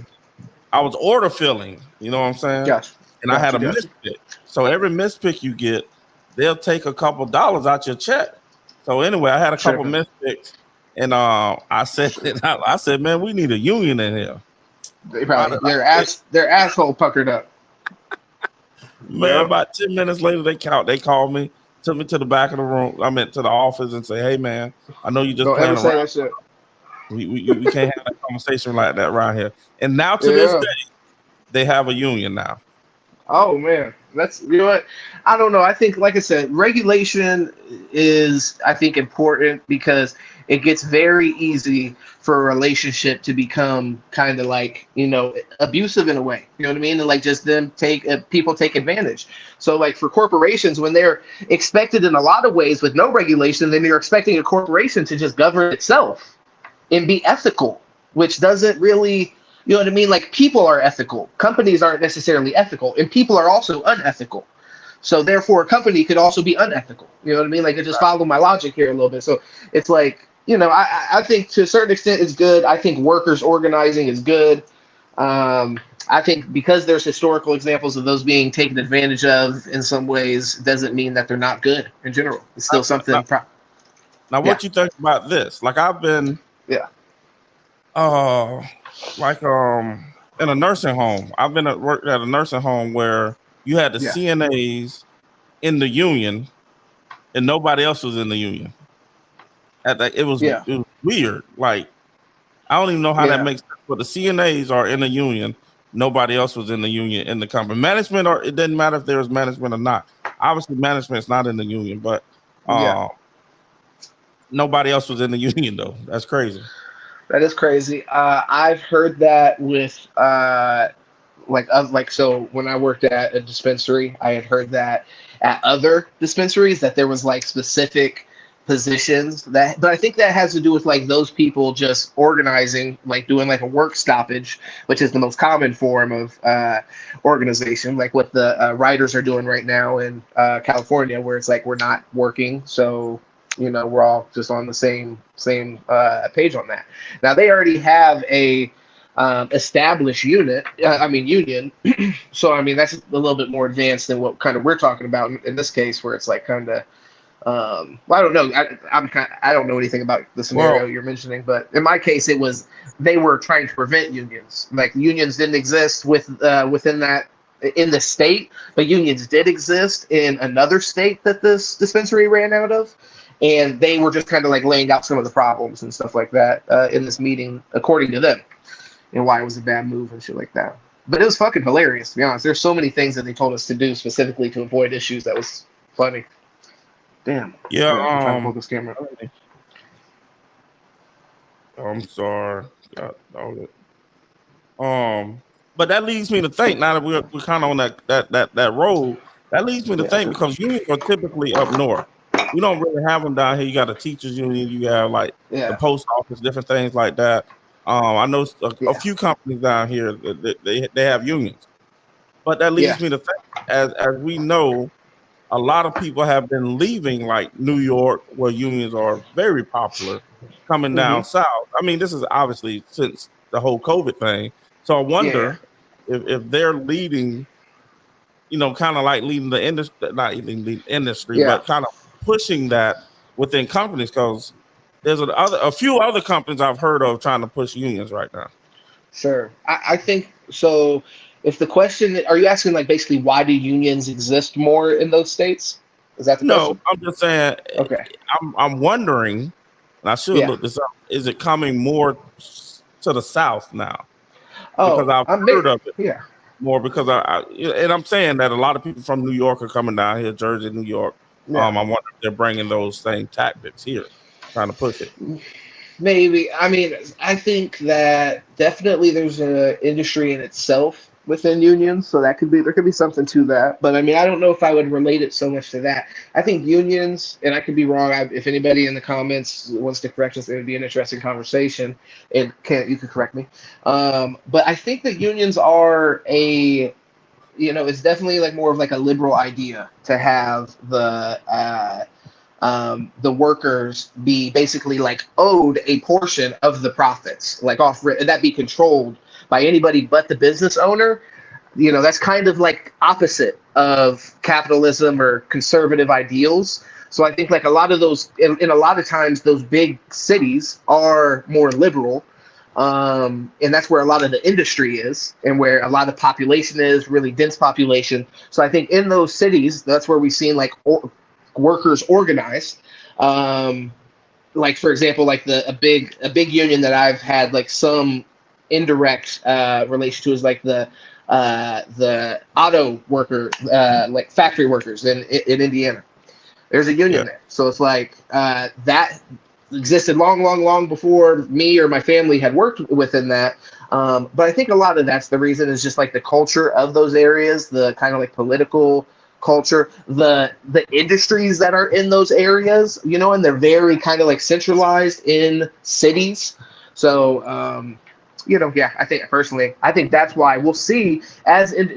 was order filling. You know what I'm saying? Gotcha. And I had a mispick. So every mispick you get, they'll take a couple dollars out your check. So anyway, I had a couple mispicks. And I said, man, we need a union in here. They probably their asshole puckered up. Man, about 10 minutes later, they called me, took me to the back of the room. I meant to the office and say, hey man, I know you just playing around. That shit. We can't have a conversation like that right here. And now to this day, they have a union now. Oh man, that's, you know what? I don't know. I think, like I said, regulation is, I think, important because it gets very easy for a relationship to become kind of like, you know, abusive in a way. You know what I mean? And like just them people take advantage. So like for corporations, when they're expected in a lot of ways with no regulation, then you're expecting a corporation to just govern itself and be ethical, which doesn't really, you know what I mean? Like people are ethical. Companies aren't necessarily ethical, and people are also unethical. So therefore, a company could also be unethical. You know what I mean? Like, it just follow my logic here a little bit. So it's like, you know, I think to a certain extent it's good. I think workers organizing is good. I think because there's historical examples of those being taken advantage of in some ways doesn't mean that they're not good in general. It's still something. Now, what you think about this? Like, I've been, in a nursing home. I've been worked at a nursing home where you had the CNAs in the union, and nobody else was in the union. It was weird. Like, I don't even know how that makes sense. But the CNAs are in the union. Nobody else was in the union in the company. Management, or it didn't matter if there was management or not. Obviously, management's not in the union, but nobody else was in the union though. That's crazy. That is crazy. I've heard that with so when I worked at a dispensary, I had heard that at other dispensaries that there was like specific positions but I think that has to do with like those people just organizing, like doing like a work stoppage, which is the most common form of organization, like what the writers are doing right now in California, where it's like we're not working, so you know we're all just on the same page on that. Now they already have a established union, so I mean that's a little bit more advanced than what kind of we're talking about in this case, where it's like kind of I don't know. I don't know anything about the scenario you're mentioning, but in my case, it was they were trying to prevent unions. Like unions didn't exist within that in the state, but unions did exist in another state that this dispensary ran out of, and they were just kind of like laying out some of the problems and stuff like that in this meeting, according to them, and why it was a bad move and shit like that. But it was fucking hilarious, to be honest. There's so many things that they told us to do specifically to avoid issues that was funny. Damn. Yeah. I'm trying to pull this camera. I'm sorry. God, but that leads me to think, now that we're kind of on that road, that leads me to think, because unions are typically up north. We don't really have them down here. You got a teachers union, you have like the post office, different things like that. I know a few companies down here that they have unions, but that leads me to think, as we know, a lot of people have been leaving like New York, where unions are very popular, coming down south. I mean, this is obviously since the whole COVID thing. So I wonder if they're leading, you know, kind of like leading the industry, not even the industry, but kind of pushing that within companies, because there's a few other companies I've heard of trying to push unions right now. Sure. I think so. If the question, are you asking like basically why do unions exist more in those states? Is that the question? No, I'm just saying. Okay. I'm wondering, and I should look this up. Is it coming more to the south now? Because I've heard of it. Yeah. More because and I'm saying that a lot of people from New York are coming down here, Jersey, New York. I wonder if they're bringing those same tactics here, trying to push it. Maybe. I mean, I think that definitely there's an industry in itself within unions, so there could be something to that. But I mean, I don't know if I would relate it so much to that. I think unions, and I could be wrong. If anybody in the comments wants to correct us, it would be an interesting conversation. You could correct me. But I think that unions are it's definitely like more of like a liberal idea to have the workers be basically like owed a portion of the profits, like that be controlled by anybody but the business owner. You know, that's kind of like opposite of capitalism or conservative ideals. So I think like a lot of those, in a lot of times, those big cities are more liberal. And that's where a lot of the industry is, and where a lot of population is, really dense population. So I think in those cities, that's where we've seen like workers organize. Like for example, like a big union that I've had like some indirect relation to is like the auto worker, like factory workers in Indiana. There's a union there, so it's like that existed long before me or my family had worked within that. But I think a lot of that's the reason is just like the culture of those areas, the kind of like political culture, the industries that are in those areas, you know, and they're very kind of like centralized in cities. So, I think personally, I think that's why we'll see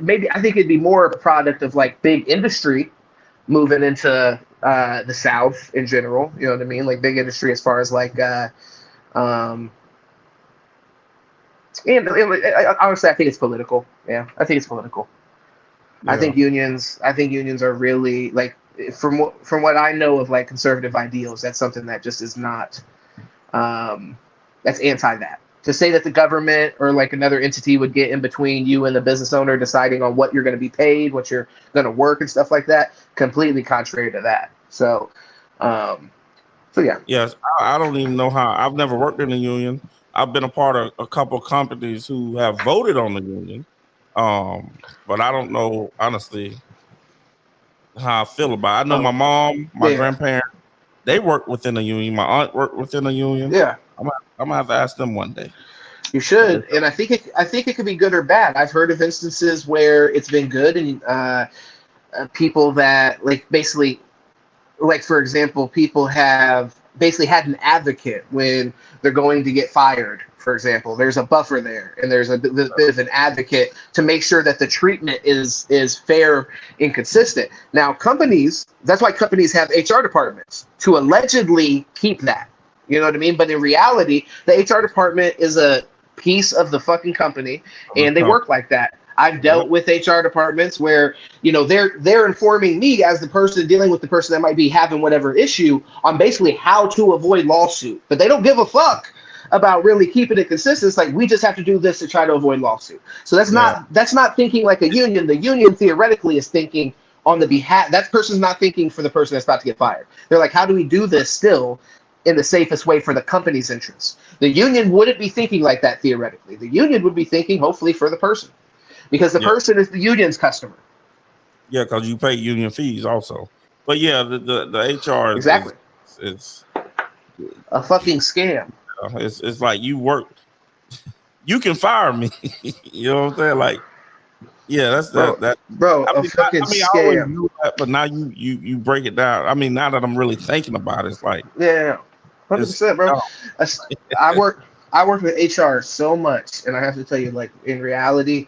maybe I think it'd be more a product of like big industry moving into the South in general, you know what I mean? Like big industry as far as like, honestly, I think it's political. Yeah, I think it's political. Yeah. I think unions are really like, from what I know of like conservative ideals, that's something that just is not, that's anti that. To say that the government or like another entity would get in between you and the business owner deciding on what you're going to be paid, what you're going to work and stuff like that, completely contrary to that. So yeah. Yes, I don't even know how. I've never worked in a union. I've been a part of a couple of companies who have voted on the union, but I don't know honestly how I feel about it. I know my mom, my grandparents, they work within a union. My aunt worked within a union. Yeah. I'm gonna have to ask them one day. You should, and I think it could be good or bad. I've heard of instances where it's been good, and people that like basically, like for example, people have basically had an advocate when they're going to get fired. For example, there's a buffer there, and there's a bit of an advocate to make sure that the treatment is fair and consistent. Now, that's why companies have HR departments, to allegedly keep that. You know what I mean? But in reality, the HR department is a piece of the fucking company, and they work like that. I've dealt with HR departments where, you know, they're informing me as the person dealing with the person that might be having whatever issue on basically how to avoid lawsuit. But they don't give a fuck about really keeping it consistent. It's like, we just have to do this to try to avoid lawsuit. So that's not thinking like a union. The union theoretically is thinking on the behalf, that person's not thinking for the person that's about to get fired. They're like, how do we do this still in the safest way for the company's interests? The union wouldn't be thinking like that theoretically. The union would be thinking hopefully for the person. because the person is the union's customer. Yeah, because you pay union fees also. But yeah, the HR exactly is a fucking scam. It's like you work, you can fire me. You know what I'm saying? Like, yeah, that's that. Bro, I mean, fucking scam. I always knew that, but now you break it down. I mean, now that I'm really thinking about it, it's like 100%, bro. I work with HR so much, and I have to tell you, like, in reality,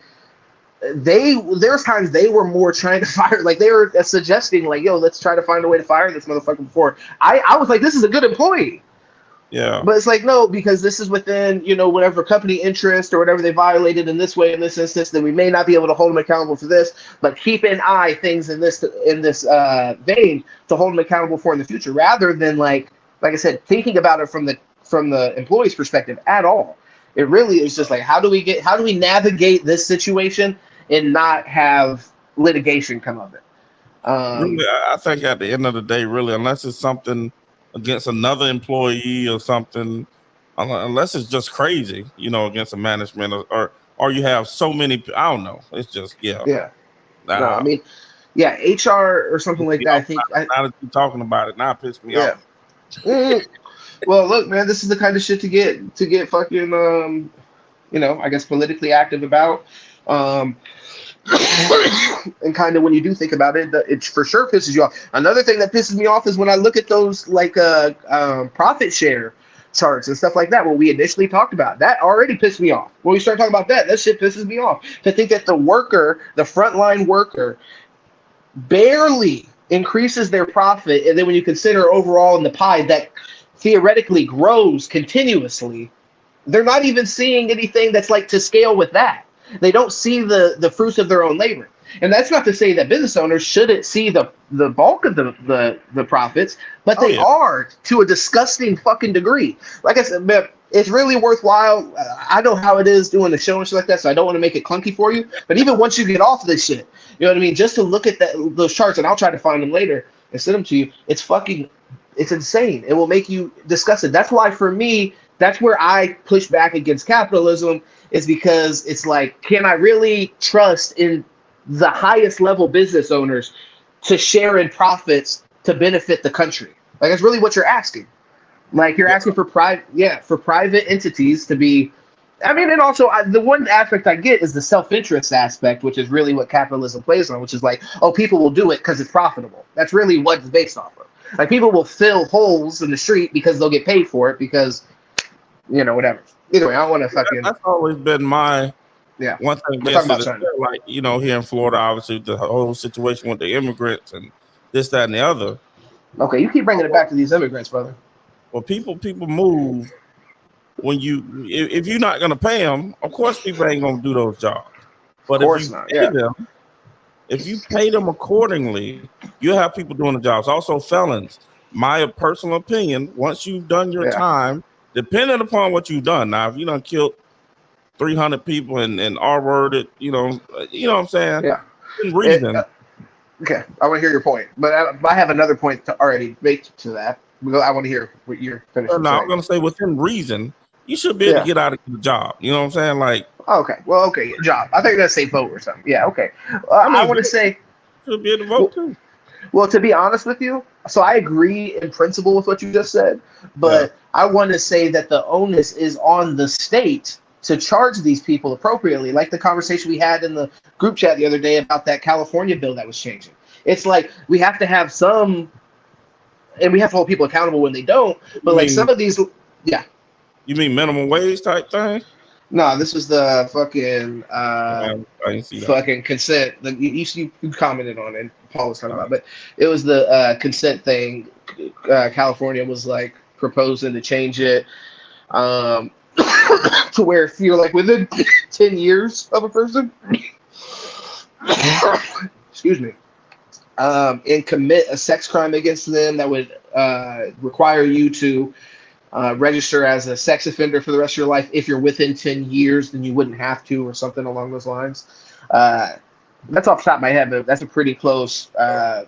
there's times they were more trying to fire, like they were suggesting, like, yo, let's try to find a way to fire this motherfucker before. I was like, this is a good employee. Yeah. But it's like, no, because this is within, whatever company interest or whatever they violated in this way, in this instance, then we may not be able to hold them accountable for this, but keep an eye things in this vein to hold them accountable for in the future, rather than like I said, thinking about it from the employee's perspective at all. It really is just like, how do we navigate this situation and not have litigation come of it? Really, I think at the end of the day, really, unless it's something against another employee or something, unless it's just crazy, against the management or you have so many, I don't know. It's just, yeah. No, I mean, yeah, HR or something like that. I think now that you're talking about it, now it pissed me off. Well, look, man, this is the kind of shit to get fucking, I guess politically active about. And kind of when you do think about it, it for sure pisses you off. Another thing that pisses me off is when I look at those like profit share charts and stuff like that, what we initially talked about. That already pissed me off. When we start talking about that shit pisses me off. To think that the frontline worker, barely increases their profit, and then when you consider overall in the pie that theoretically grows continuously, they're not even seeing anything that's like to scale with that. They don't see the fruits of their own labor. And that's not to say that business owners shouldn't see the bulk of the profits, but they are to a disgusting fucking degree. Like I said, man, it's really worthwhile. I know how it is doing the show and shit like that, so I don't want to make it clunky for you. But even once you get off this shit, you know what I mean? Just to look at those charts, and I'll try to find them later and send them to you. It's insane. It will make you disgusted. That's why, for me, that's where I push back against capitalism, is because it's like, can I really trust in the highest level business owners to share in profits to benefit the country? Like, that's really what you're asking. Like, you're asking for private entities to be. I mean, and also the one aspect I get is the self-interest aspect, which is really what capitalism plays on, which is like, oh, people will do it because it's profitable. That's really what it's based off of. Like, people will fill holes in the street because they'll get paid for it because, whatever. Either way, I don't want to fucking. That's always been my one thing. We're talking about China. Like, here in Florida, obviously the whole situation with the immigrants and this, that, and the other. Okay, you keep bringing it back to these immigrants, brother. Well, people move when if you're not gonna pay them, of course people ain't gonna do those jobs. But if you pay them accordingly, you have people doing the jobs. Also, felons. My personal opinion: once you've done your time, depending upon what you've done. Now, if you done killed 300 people and R-worded, you know what I'm saying? Yeah. Reason. Okay, I want to hear your point, but I have another point to already make to that. I want to hear what you're finishing. No, I'm going to say within reason, you should be able to get out of the job. You know what I'm saying? Like, okay, job. I think that's say vote or something. Yeah, okay. I want to say should be able to vote too. Well, to be honest with you, so I agree in principle with what you just said, but I want to say that the onus is on the state to charge these people appropriately, like the conversation we had in the group chat the other day about that California bill that was changing. It's like we have to have some, and we have to hold people accountable when they don't, but some of these, You mean minimum wage type thing? No, this was the fucking fucking consent. You commented on it, and Paul was talking about, but it was the consent thing. California was like proposing to change it to where if you're like within 10 years of a person, excuse me, and commit a sex crime against them, that would require you to register as a sex offender for the rest of your life. If you're within 10 years, then you wouldn't have to, or something along those lines. That's off the top of my head, but that's a pretty close. Like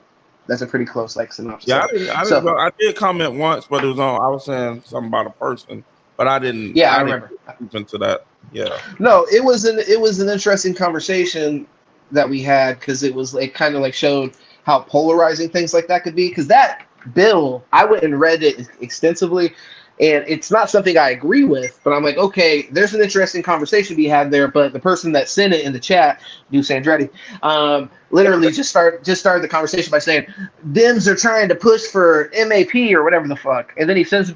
synopsis. Yeah, I did comment once, but it was on. I was saying something about a person, but I didn't. Yeah, I remember. Into that. Yeah. No, it was an interesting conversation that we had because it was like kind of like showed how polarizing things like that could be. Because that bill, I went and read it extensively, and it's not something I agree with. But I'm like, okay, there's an interesting conversation to be had there. But the person that sent it in the chat, Duce Andretti, literally just started the conversation by saying, Dems are trying to push for MAP or whatever the fuck, and then he sends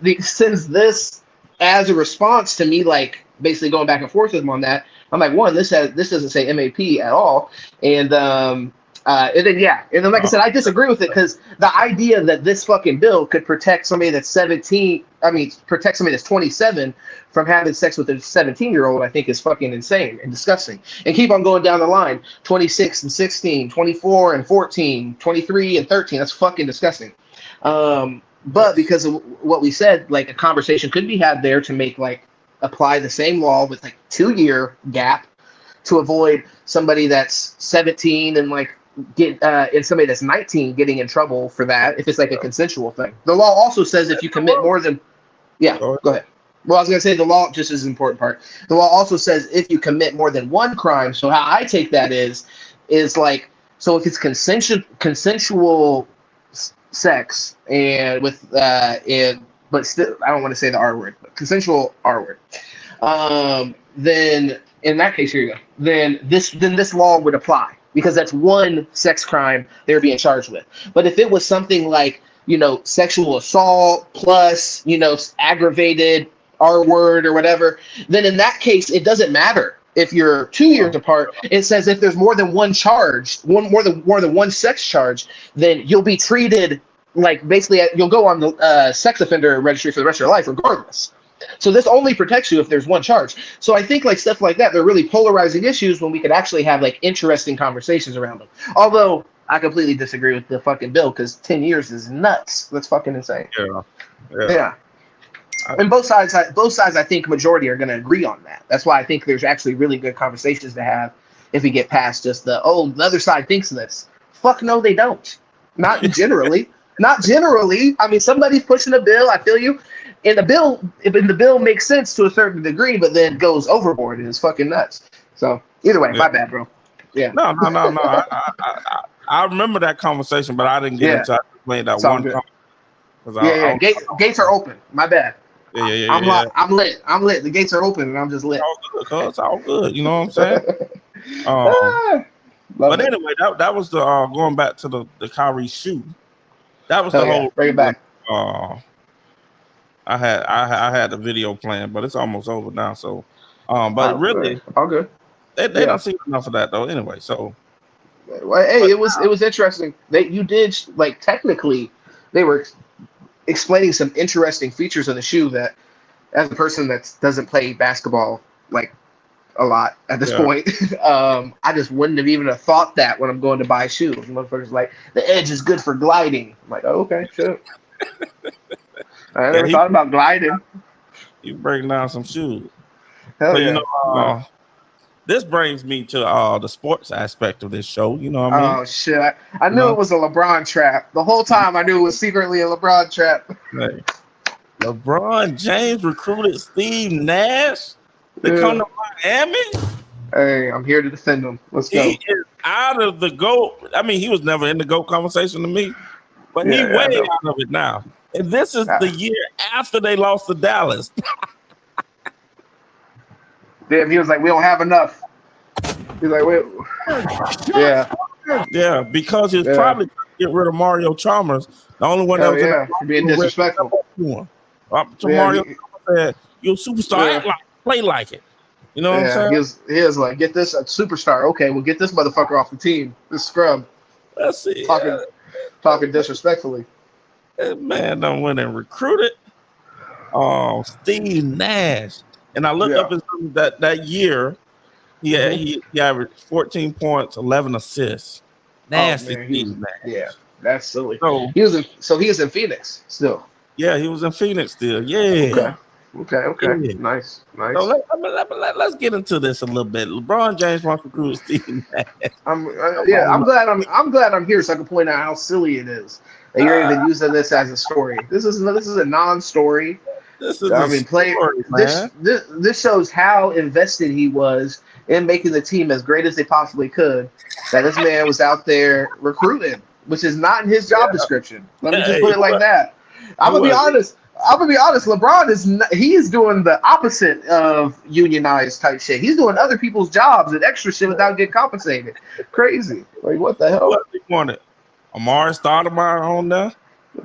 this as a response to me, like basically going back and forth with him on that. I'm like, one, this doesn't say MAP at all, and then like I said, I disagree with it because the idea that this fucking bill could protect somebody that's 27 from having sex with a 17-year-old, I think is fucking insane and disgusting. And keep on going down the line, 26 and 16, 24 and 14, 23 and 13, that's fucking disgusting. But because of what we said, like a conversation could be had there to make like apply the same law with like 2-year gap to avoid somebody that's 17 and like and somebody that's 19 getting in trouble for that if it's like a consensual thing. The law also says if you commit more than go ahead. Well, I was gonna say the law just is an important part. The law also says if you commit more than one crime. So how I take that is like, so if it's consensual sex and with but still I don't want to say the R word, but consensual R word. Then in that case, here you go. Then this law would apply because that's one sex crime they're being charged with. But if it was something like, sexual assault plus, aggravated R word or whatever, then in that case, it doesn't matter if you're 2 years apart. It says if there's more than one charge, more than one sex charge, then you'll be treated like basically you'll go on the sex offender registry for the rest of your life regardless. So this only protects you if there's one charge. So I think like stuff like that, they're really polarizing issues when we could actually have like interesting conversations around them. Although I completely disagree with the fucking bill because 10 years is nuts. That's fucking insane. Yeah. And both sides, I think majority are going to agree on that. That's why I think there's actually really good conversations to have if we get past just the other side thinks this. Fuck no, they don't. Not generally. Not generally. I mean, somebody's pushing a bill. I feel you. And the bill makes sense to a certain degree, but then goes overboard and it's fucking nuts. So either way, my bad, bro. Yeah. No. I remember that conversation, but I didn't get into explaining that one. Gates are open. My bad. Yeah. I'm lit. The gates are open, and I'm just lit. It's all good. You know what I'm saying? But anyway, that was the going back to the Kyrie shoe. That was the whole. Bring it back. I had the video playing, but it's almost over now. So, but really, all good. They don't see enough of that though. Anyway, so. Well, hey, it was interesting. You did like technically, they were explaining some interesting features of the shoe that, as a person that doesn't play basketball like a lot at this point, I just wouldn't have even thought that when I'm going to buy shoes. Motherfuckers like the edge is good for gliding. I'm like, oh, okay, sure. I never thought about gliding. You breaking down some shoes. Hell so, yeah. This brings me to the sports aspect of this show. You know what I mean? Oh, shit. I knew it was a LeBron trap. The whole time I knew it was secretly a LeBron trap. Hey. LeBron James recruited Steve Nash to come to Miami? Hey, I'm here to defend him. Let's go. He is out of the GOAT. I mean, he was never in the GOAT conversation to me, but he's way out of it now. And this is the year after they lost to Dallas. Damn, he was like, we don't have enough. He's like, wait. Yeah, because he was probably trying to get rid of Mario Chalmers. The only one that was being disrespectful. Mario Chalmers said, you're a superstar, act like, play like it. You know what I'm saying? He was like, get this a superstar. Okay, we'll get this motherfucker off the team. This scrub. That's it. Talking disrespectfully. That man done went and recruited Steve Nash. And I looked up his that year. He averaged 14 points, 11 assists. Nasty Steve Nash. Yeah, that's silly. So he was in Phoenix still. Yeah, he was in Phoenix still. Yeah. Okay. Yeah. Nice. So let's get into this a little bit. LeBron James wants to recruit Steve Nash. I'm glad I'm here so I can point out how silly it is that you're even using this as a story. This is a non-story. This is I mean, this shows how invested he was in making the team as great as they possibly could. That this man was out there recruiting, which is not in his job description. Let me just put it like that. I'm gonna be honest. LeBron is doing the opposite of unionized type shit. He's doing other people's jobs and extra shit without getting compensated. Crazy. Like what the hell? What he wanted? Amari Stoudemire on there.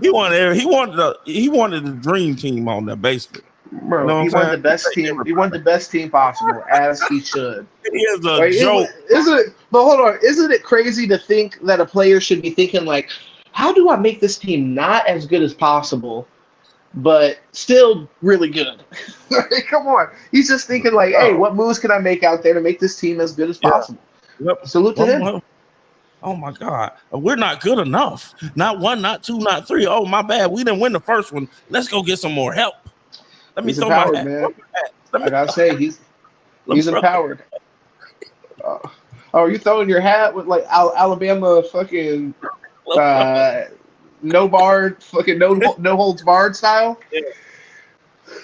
He wanted the dream team on there, basically. Bro, you know he wanted the best team. He wanted the best team possible, as he should. It is a joke. But hold on, isn't it crazy to think that a player should be thinking like, how do I make this team not as good as possible, but still really good? Come on, he's just thinking like, hey, what moves can I make out there to make this team as good as possible? Yep. Salute to him. Oh my God, we're not good enough. Not one, not two, not three. Oh my bad, we didn't win the first one. Let's go get some more help. Let me throw my hat. Man. I gotta say, he's empowered. You throwing your hat with like Alabama fucking no holds barred style? Yeah.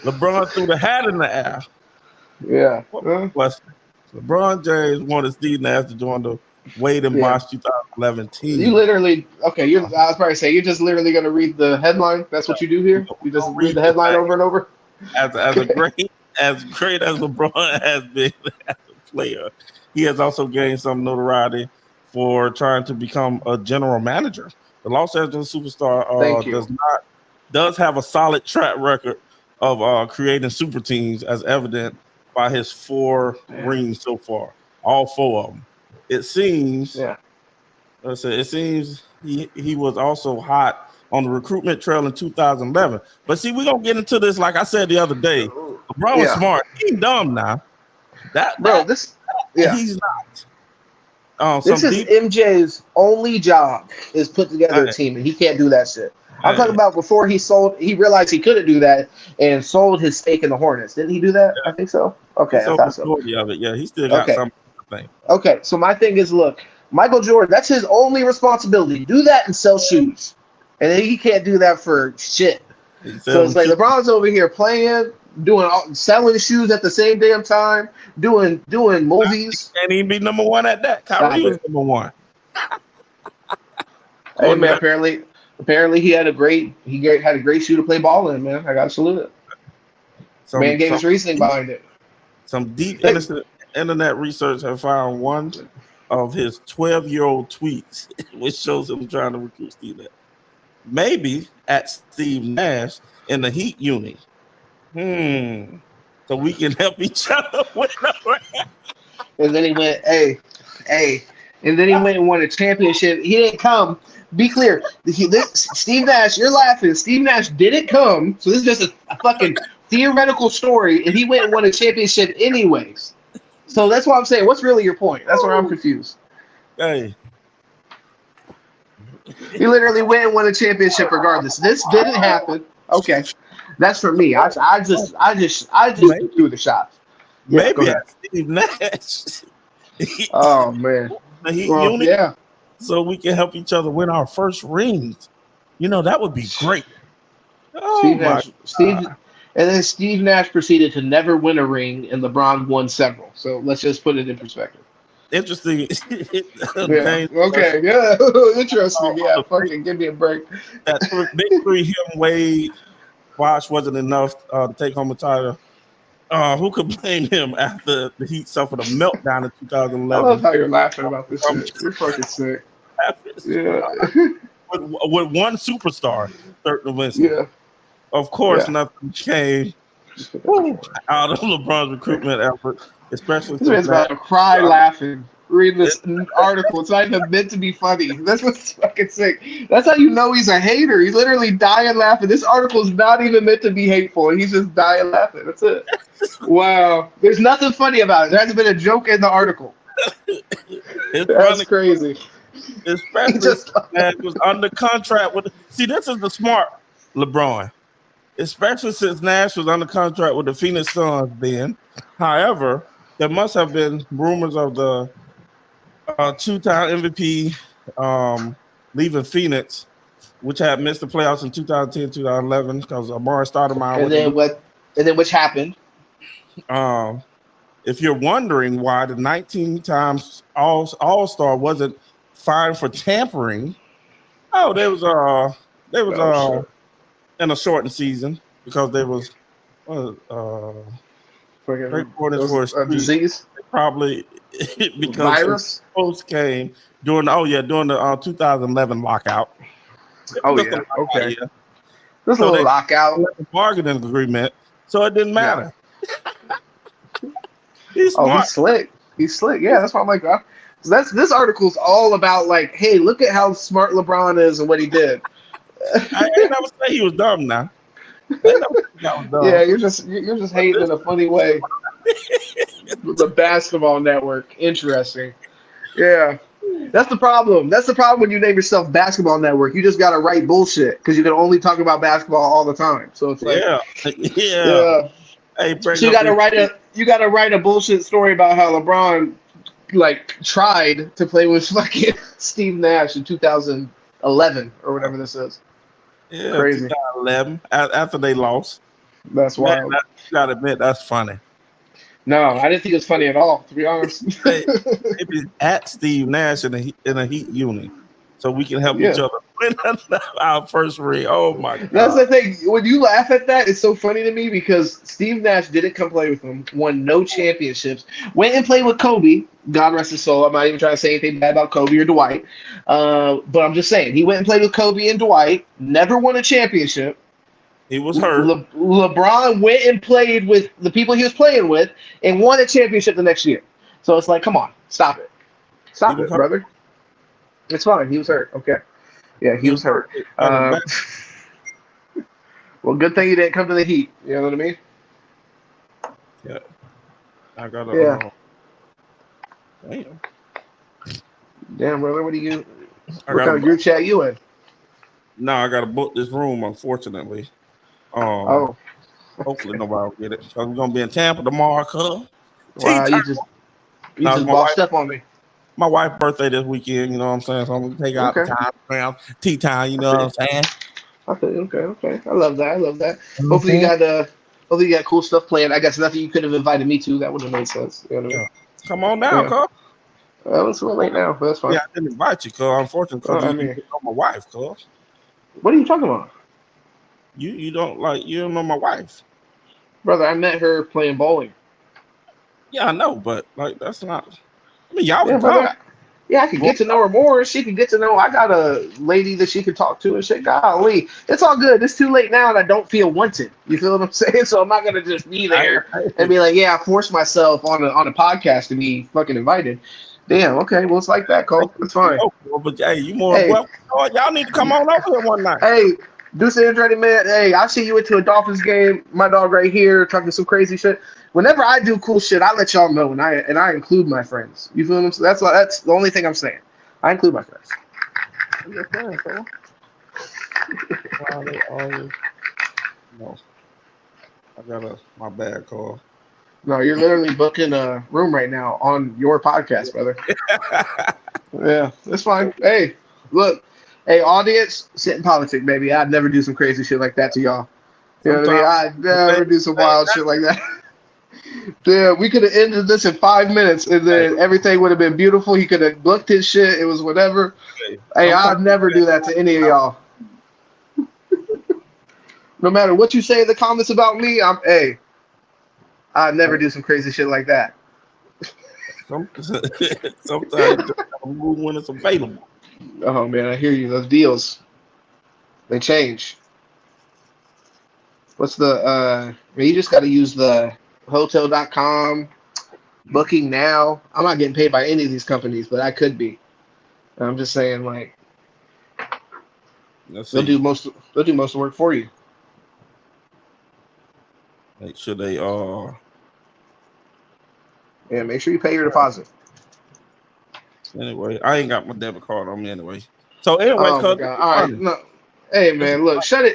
LeBron threw the hat in the air. Yeah. LeBron James wanted Steve Nash to join the Wade and Bosh 2011 team. You literally I was probably saying you're just literally gonna read the headline. That's what you do here. You just read the headline over and over. As great as LeBron has been as a player, he has also gained some notoriety for trying to become a general manager. The Los Angeles superstar does have a solid track record of creating super teams, as evident by his 4 rings so far, all 4 of them. It seems, he was also hot on the recruitment trail in 2011. But see, we're going to get into this, like I said the other day. LeBron was smart. He ain't dumb now. He's not. This is MJ's only job is put together a team, and he can't do that shit. I'm talking about before he realized he couldn't do that and sold his stake in the Hornets. Didn't he do that? Yeah. I think so. Okay, I thought so. Of it. Yeah, he still got something. Okay, so my thing is, look, Michael Jordan, that's his only responsibility. Do that and sell shoes. And then he can't do that for shit. So it's like LeBron's over here playing, selling shoes at the same damn time, doing movies. Can't even be number 1 at that. Kyrie was number 1. Hey man, apparently he had a great shoe to play ball in, man. I gotta salute it. Man gave his reasoning behind it. Some deep internet research have found one of his 12-year-old tweets, which shows him trying to recruit Steve Nash. Maybe at Steve Nash in the Heat unit. So we can help each other win. And then he went, hey. And then he went and won a championship. He didn't come. Be clear. Steve Nash, you're laughing. Steve Nash didn't come. So this is just a fucking theoretical story. And he went and won a championship anyways. So that's what I'm saying. What's really your point? That's where I'm confused. Hey. He literally went and won a championship regardless. This didn't happen. Okay. That's for me. I just threw the shot. Yeah, maybe Steve Nash. Oh man. So we can help each other win our first rings. That would be great. And then Steve Nash proceeded to never win a ring, and LeBron won several. So let's just put it in perspective. Interesting. Okay. Yeah. Interesting. Yeah. Fucking give me a break. That big 3, him, Wade, Bosh wasn't enough to take home a title. Who could blame him after the Heat suffered a meltdown in 2011? I love how you're laughing about this shit. You're fucking sick. Yeah. With one superstar, Dirk Nowitzki. Yeah. Of course, nothing came out of LeBron's recruitment effort, especially. This man's about to cry laughing. Reading this article. It's not even meant to be funny. That's what's fucking sick. That's how you know he's a hater. He's literally dying laughing. This article is not even meant to be hateful. He's just dying laughing. That's it. Wow. There's nothing funny about it. There hasn't been a joke in the article. That's crazy. Especially man was under contract with. See, this is the smart LeBron. Especially since Nash was under contract with the Phoenix Suns then. However, there must have been rumors of the 2-time MVP leaving Phoenix which had missed the playoffs in 2010, 2011 because Amari started my. And then what? And then which happened? If you're wondering why the 19 times All-Star wasn't fined for tampering, in a shortened season because there was a disease, probably because virus post came during the 2011 lockout. Oh yeah, okay. There's a little lockout, bargaining agreement, so it didn't matter. Yeah. He's smart. He's slick. He's slick. Yeah, that's why I'm like, this article's all about like, hey, look at how smart LeBron is and what he did. I never say he was dumb now. Yeah, you're just hating in a funny way. The basketball network. Interesting. Yeah. That's the problem. That's the problem when you name yourself Basketball Network. You just gotta write bullshit because you can only talk about basketball all the time. So it's like yeah. Hey, so you gotta write a bullshit story about how LeBron like tried to play with fucking Steve Nash in 2011 or whatever this is. Yeah, crazy. 2011 after they lost. That's wild. You gotta admit that's funny. No, I didn't think it was funny at all, to be honest. It is at Steve Nash in a Heat unit, so we can help each other win our first ring. Oh my God! That's the thing. When you laugh at that, it's so funny to me because Steve Nash didn't come play with him, won no championships, went and played with Kobe. God rest his soul. I'm not even trying to say anything bad about Kobe or Dwight, but I'm just saying he went and played with Kobe and Dwight. Never won a championship. He was hurt. LeBron went and played with the people he was playing with and won a championship the next year. So it's like, come on, stop it. Stop it, brother. It's fine. He was hurt. Okay. Yeah, he was hurt. Well, good thing he didn't come to the Heat. You know what I mean? Yeah. I got Damn, brother. What kind of group chat you in? No, I got to book this room, unfortunately. Hopefully nobody will get it. So we're gonna be in Tampa tomorrow, cuz. Wow, you just bossed up on me. My wife's birthday this weekend, you know what I'm saying? So I'm gonna take out the time around tea time, you know what I'm saying? Okay. I love that. Mm-hmm. Hopefully you got cool stuff planned. I guess nothing you could have invited me to. That would have made sense. You know what I mean? Come on down, cuz. It's too late now, but that's fine. Yeah, I didn't invite you, cuz. Unfortunately, you didn't know my wife, cuz. What are you talking about? You don't know my wife. Brother, I met her playing bowling. Yeah, I know, but like that's not y'all can talk. Yeah, I can get to know her more. She can get to know I got a lady that she can talk to and shit. Golly. It's all good. It's too late now and I don't feel wanted. You feel what I'm saying? So I'm not gonna just be there and be like, yeah, I forced myself on a podcast to be fucking invited. Damn, okay, well it's like that, Cole. It's fine. But hey, you more welcome. Y'all need to come on over here one night. Hey, Deuce Andretti, man. Hey, I see you went to a Dolphins game. My dog right here talking some crazy shit. Whenever I do cool shit, I let y'all know, and I include my friends. You feel what I'm saying? That's the only thing I'm saying. I include my friends. No, I got my bad call. No, you're literally booking a room right now on your podcast, brother. Yeah, that's fine. Hey, look. Hey, audience, sit and politic, baby. I'd never do some crazy shit like that to y'all. You know what I mean? I'd never do some wild shit like that. Yeah, we could have ended this in 5 minutes, and then everything would have been beautiful. He could have booked his shit. It was whatever. Hey, I'd never do that to any of y'all. No matter what you say in the comments about me, I'd never do some crazy shit like that. Sometimes move when it's available. Oh man, I hear you. Those deals, they change. What's the you just got to use the hotel.com, booking now. I'm not getting paid by any of these companies, but I could be. I'm just saying, like, they'll do most of the work for you. Make sure they yeah, make sure you pay your deposit. Anyway, I ain't got my debit card on me anyway. So anyway, all right, no. Hey man, look, shut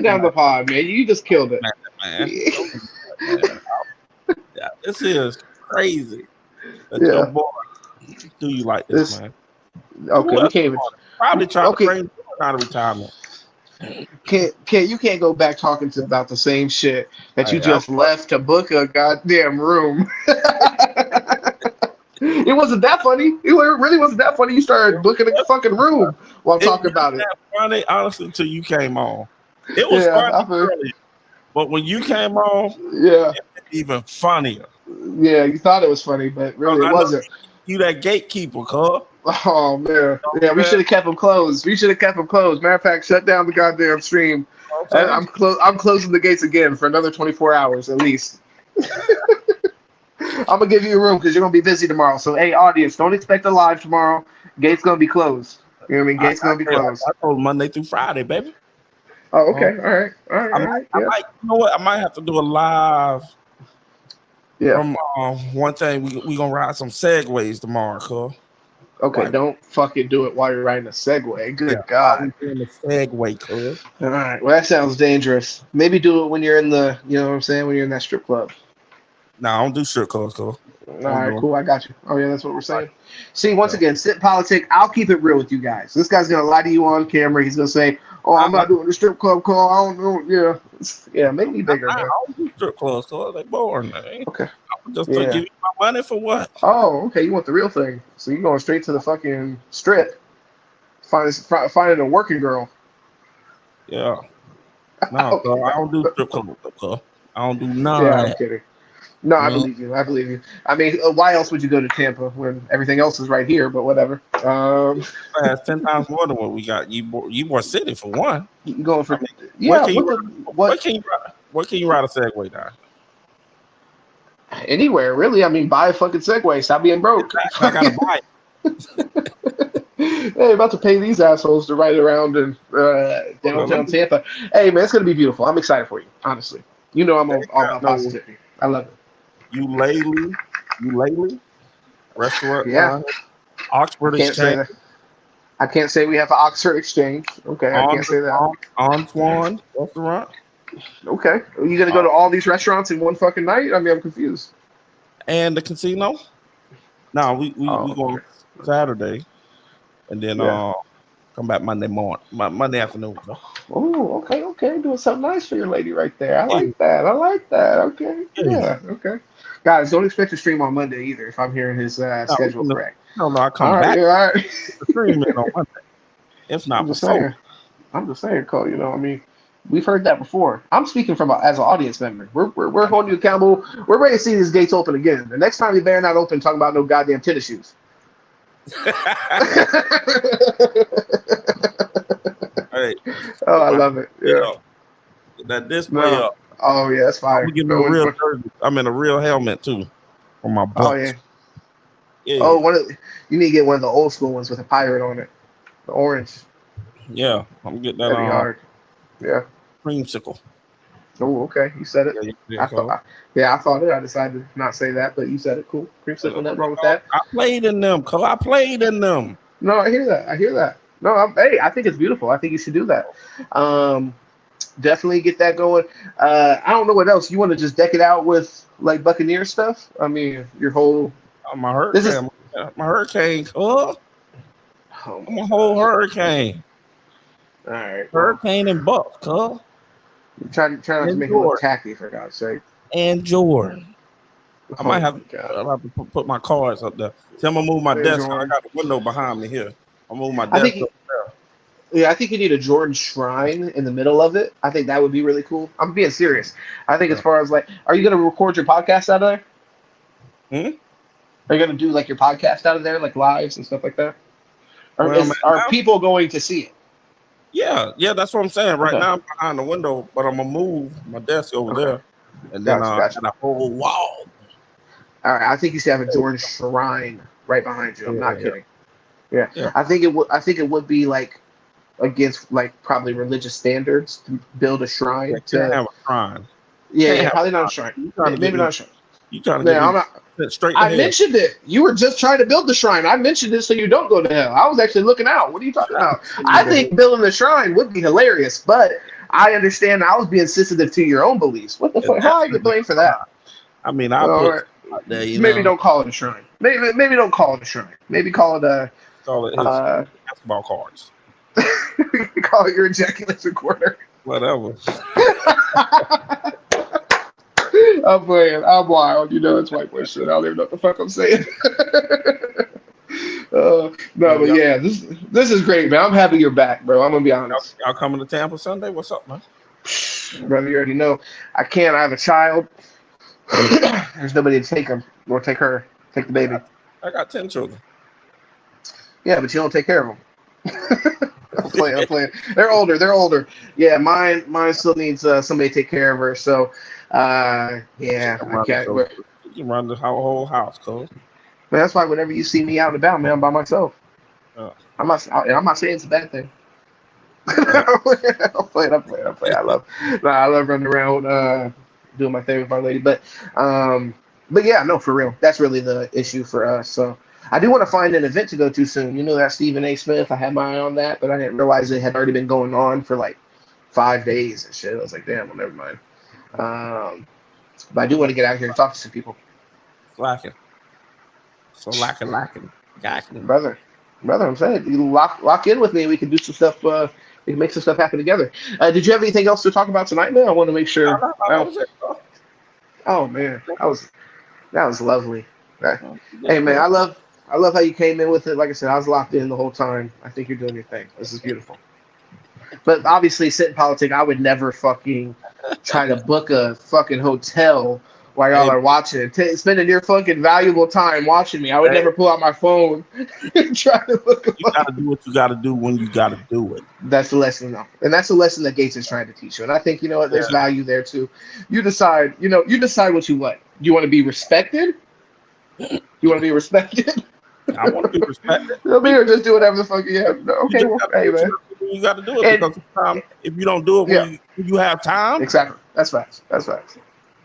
down the pod, man. You just killed it. Man. Yeah, this is crazy. Yeah. Do you like this, man? Okay, we can't even probably try to bring Out of retirement. You can't go back talking about the same shit that you just left to book a goddamn room. It wasn't that funny. It really wasn't that funny. You started booking a fucking room while talking about it. Funny, honestly, until you came on. It was funny, but when you came on, it was even funnier. Yeah, you thought it was funny, but really it wasn't. You that gatekeeper, cuz. Oh man, yeah, we should have kept them closed. Matter of fact, shut down the goddamn stream. Okay. I'm closing the gates again for another 24 hours at least. I'm gonna give you a room because you're gonna be busy tomorrow. So, hey, audience, don't expect a live tomorrow. Gates gonna be closed. You know what I mean? Gates gonna be closed. I told Monday through Friday, baby. Oh, okay. All right. I might, you know what? I might have to do a live. Yeah. From one thing, we gonna ride some segways tomorrow, cuz. Okay, don't fucking do it while you're riding a Segway. Good God. I'm doing the Segway, cuz. All right. Well, that sounds dangerous. Maybe do it when you're in the, you know what I'm saying, when you're in that strip club. No, I don't do strip clubs, cuz. All right, cool. I got you. Oh, yeah, that's what we're saying. See, once again, Sit and Politic, I'll keep it real with you guys. This guy's going to lie to you on camera. He's going to say, oh, I'm not doing the strip club call. I don't know. Yeah. Yeah, make me bigger, man. I don't do strip clubs, so they boring, man. Okay. I'm just going to give you my money for what? Oh, okay. You want the real thing. So you're going straight to the fucking strip. Finding a working girl. Yeah. No, okay. I don't do strip clubs, cuz. I don't do none. Yeah, I'm kidding. No, I believe you. I mean, why else would you go to Tampa when everything else is right here? But whatever. That's 10 times more than what we got. Ybor City for one. You going for? What can you ride a Segway down? Anywhere, really. I mean, buy a fucking Segway. Stop being broke. I gotta buy it. Hey, about to pay these assholes to ride around in downtown Tampa. Hey, man, it's gonna be beautiful. I'm excited for you. Honestly, you know I'm all about positivity. I love it. You restaurant. Yeah. Oxford Exchange. I can't say we have an Oxford Exchange. Okay, I can't say that. Antoine restaurant. Okay. Are you gonna go to all these restaurants in one fucking night? I mean, I'm confused. And the casino? No, we go Saturday, and then come back Monday morning, Monday afternoon. Oh, okay. Doing something nice for your lady right there. I like that. Okay. Yeah. Okay. Guys, don't expect to stream on Monday either. If I'm hearing his schedule correct. No, I come back. All right. Stream on Monday. If not, I'm just saying, Cole. You know, I mean, we've heard that before. I'm speaking as an audience member. We're holding you accountable. We're ready to see these gates open again. The next time you better not open talking about no goddamn tennis shoes. Hey, I love it. Yeah. That display up. Oh yeah, that's fire. I'm in a real helmet too on my butt. Oh yeah. You need to get one of the old school ones with a pirate on it. The orange. Yeah, I'm getting that on. Hard. Yeah. Creamsicle. Oh, okay. You said it. I thought it. I decided to not say that, but you said it. Cool. Creamsicle, nothing wrong with that. I played in them. No, I hear that. No, I think it's beautiful. I think you should do that. Definitely get that going. I don't know what else. You want to just deck it out with like Buccaneer stuff? I mean, your whole my hurricane. My hurricane. I'm a whole hurricane. All right. Hurricane and Buck, huh? Trying not to make it look tacky, for God's sake. And Jordan. I might have to put my cards up there. Tell me to move my desk. I got the window behind me here. I'll move my desk up there. Yeah, I think you need a Jordan shrine in the middle of it. I think that would be really cool. I'm being serious. I think as far as like, are you going to record your podcast out of there? Are you going to do like your podcast out of there, like lives and stuff like that? Or are people going to see it? Yeah, that's what I'm saying. Right now I'm behind the window, but I'm gonna move my desk over there, and then a whole wall. All right, I think you should have a Jordan shrine right behind you. I'm not kidding. Yeah, I think it would be like against like probably religious standards to build a shrine. To have a shrine. Yeah, probably not a shrine. Maybe not a shrine. You trying to get straight ahead. I mentioned it. You were just trying to build the shrine. I mentioned it so you don't go to hell. I was actually looking out. What are you talking about? I think building the shrine would be hilarious, but I understand I was being sensitive to your own beliefs. What the fuck? How I get blamed for that? I mean, maybe don't call it a shrine. Maybe don't call it a shrine. Maybe call it basketball cards. We can call it your ejaculation corner. Whatever. I'm playing. I'm wild. You know, it's white boy shit. I don't even know what the fuck I'm saying. No, but yeah, this is great, man. I'm happy you're back, bro. I'm gonna be honest. Y'all coming to Tampa Sunday? What's up, man? Brother, you already know. I can't. I have a child. There's nobody to take him or take her. Take the baby. I got 10 children. Yeah, but you don't take care of them. I'm playing. They're older. Yeah, mine still needs somebody to take care of her. So, yeah, I can't. You run the whole house, cuz. But that's why whenever you see me out and about, man, I'm by myself. I'm not saying it's a bad thing. I'm playing. I love running around doing my thing with my lady. But yeah, no, for real. That's really the issue for us. So I do want to find an event to go to soon. You know that Stephen A. Smith, I had my eye on that, but I didn't realize it had already been going on for like 5 days and shit. I was like, damn, well, never mind. But I do want to get out here and talk to some people. Lacking. So lacking. Brother, I'm saying, you lock in with me and we can do some stuff. We can make some stuff happen together. Did you have anything else to talk about tonight, man? I want to make sure. Oh man, that was lovely. Hey man, I love how you came in with it. Like I said, I was locked in the whole time. I think you're doing your thing. This is beautiful. But obviously, Sit and Politic, I would never fucking try to book a fucking hotel while y'all are watching, spending your fucking valuable time watching me. I would never pull out my phone and try to look. You gotta do what you gotta do when you gotta do it. That's the lesson, though, and that's the lesson that Gates is trying to teach you. And I think there's value there too. You decide. You what you want. You want to be respected. You want to be respected. I want to be respected. Or just do whatever the fuck you have. No, okay, hey man. You got to do it because sometimes if you don't do it when you have time, exactly. That's facts.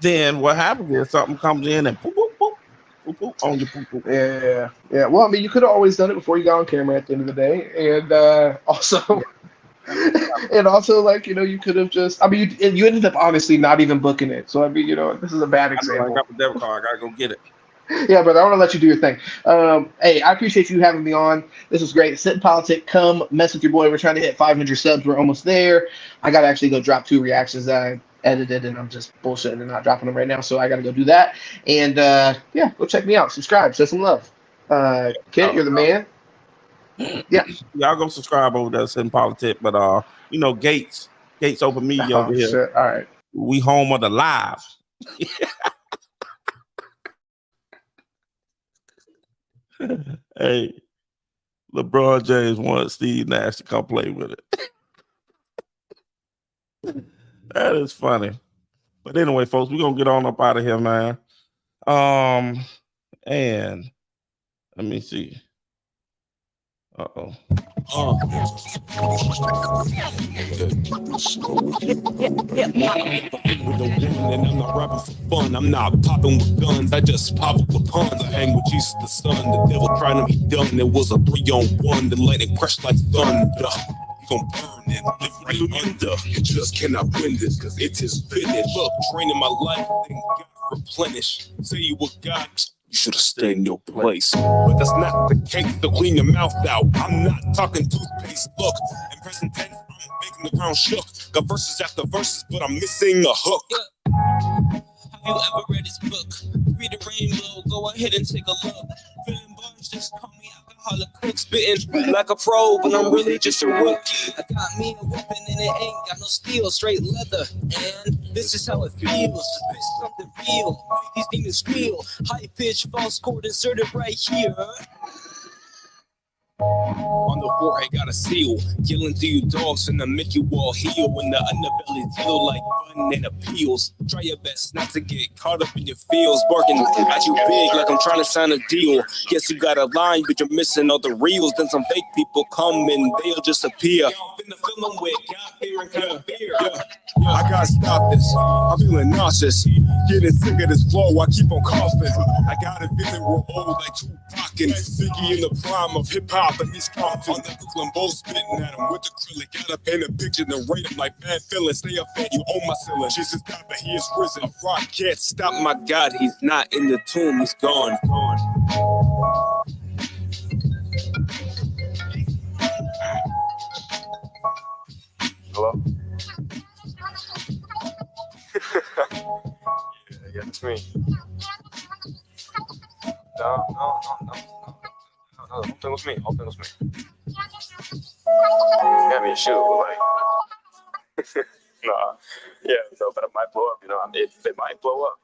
Then what happens is something comes in and poop, poop, poop, poop, poop on your poop, poop. Yeah. Well, I mean, you could have always done it before you got on camera at the end of the day, and also, like you could have just. I mean, you ended up honestly not even booking it. So I mean, this is a bad example. I got the debit card. I gotta go get it. Yeah, brother, I want to let you do your thing. Hey, I appreciate you having me on. This was great. Sit and Politic, come mess with your boy. We're trying to hit 500 subs. We're almost there. I got to actually go drop 2 reactions that I edited, and I'm just bullshitting and not dropping them right now. So I got to go do that. And yeah, go check me out. Subscribe. Show some love. Kent, you're the man. Yeah. Y'all go subscribe over there, Sit and Politic. But, Gates Open Media over here. Shit. All right. We home of the live. Hey, LeBron James wanted Steve Nash to come play with it. That is funny. But anyway, folks, we're gonna get on up out of here, man. And let me see. Uh-oh. With the one, and I'm not rapping for fun. I'm not popping with guns. I just pop up with puns. I hang with Jesus the Son. The devil trying to be done. It was a 3-on-1. The lightning crashed like thunder. You gon' burn and live right under. You just cannot win this, cause it is finished. Look, draining my life, then God replenish. Say you were God. You should have stayed in your place. But that's not the case, so clean your mouth out. I'm not talking toothpaste. Look, in present tense, I'm making the ground shook. Got verses after verses, but I'm missing a hook. Have you ever read his book? Read the Rainbow, go ahead and take a look. Feeling bars, just call me alcoholic cook. Spitting like a pro, but I'm really just a rookie. I got me a weapon and it ain't got no steel, straight leather. And this is how it feels to pitch something real. These demons squeal, high pitch, false chord inserted right here. On the forehead got a seal, killing through you dogs and I make you all heal. When the underbelly deal like banana peels. Try your best not to get caught up in your feels. Barking at you big like I'm trying to sign a deal. Yes, you got a line, but you're missing all the reels. Then some fake people come and they'll just appear. I gotta stop this. I'm feeling nauseous, getting sick of this flow. I keep on coughing. I got a feeling we're old like Tupac and Ziggy in the prime of hip hop. And these Compton on the Brooklyn Bowl spitting at him with acrylic. Gotta paint a picture and rate him like bad feeling. Stay up fed, you own my ceiling. Jesus died, but he is risen. A rock can't stop my God. He's not in the tomb. He's gone. Yeah, it's me. No. Whole thing was me. Got me a shoe, like. Nah. Yeah, so, but it might blow up, you know. It might blow up.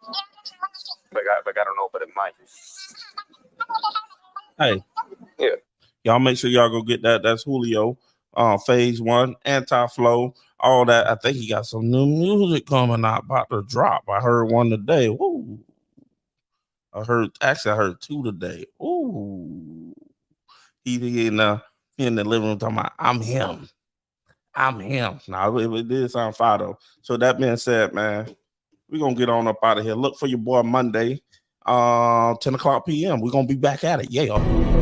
Like I don't know, but it might. Hey. Yeah. Y'all make sure y'all go get that. That's Julio. Phase 1, Anti-Flow, all that. I think he got some new music coming out, about to drop. I heard one today. Woo. I heard 2 today. Ooh. He in the living room talking about, I'm him. Now it did sound fire though. So that being said, man, we're gonna get on up out of here. Look for your boy Monday, 10 o'clock p.m. We're gonna be back at it. Yeah.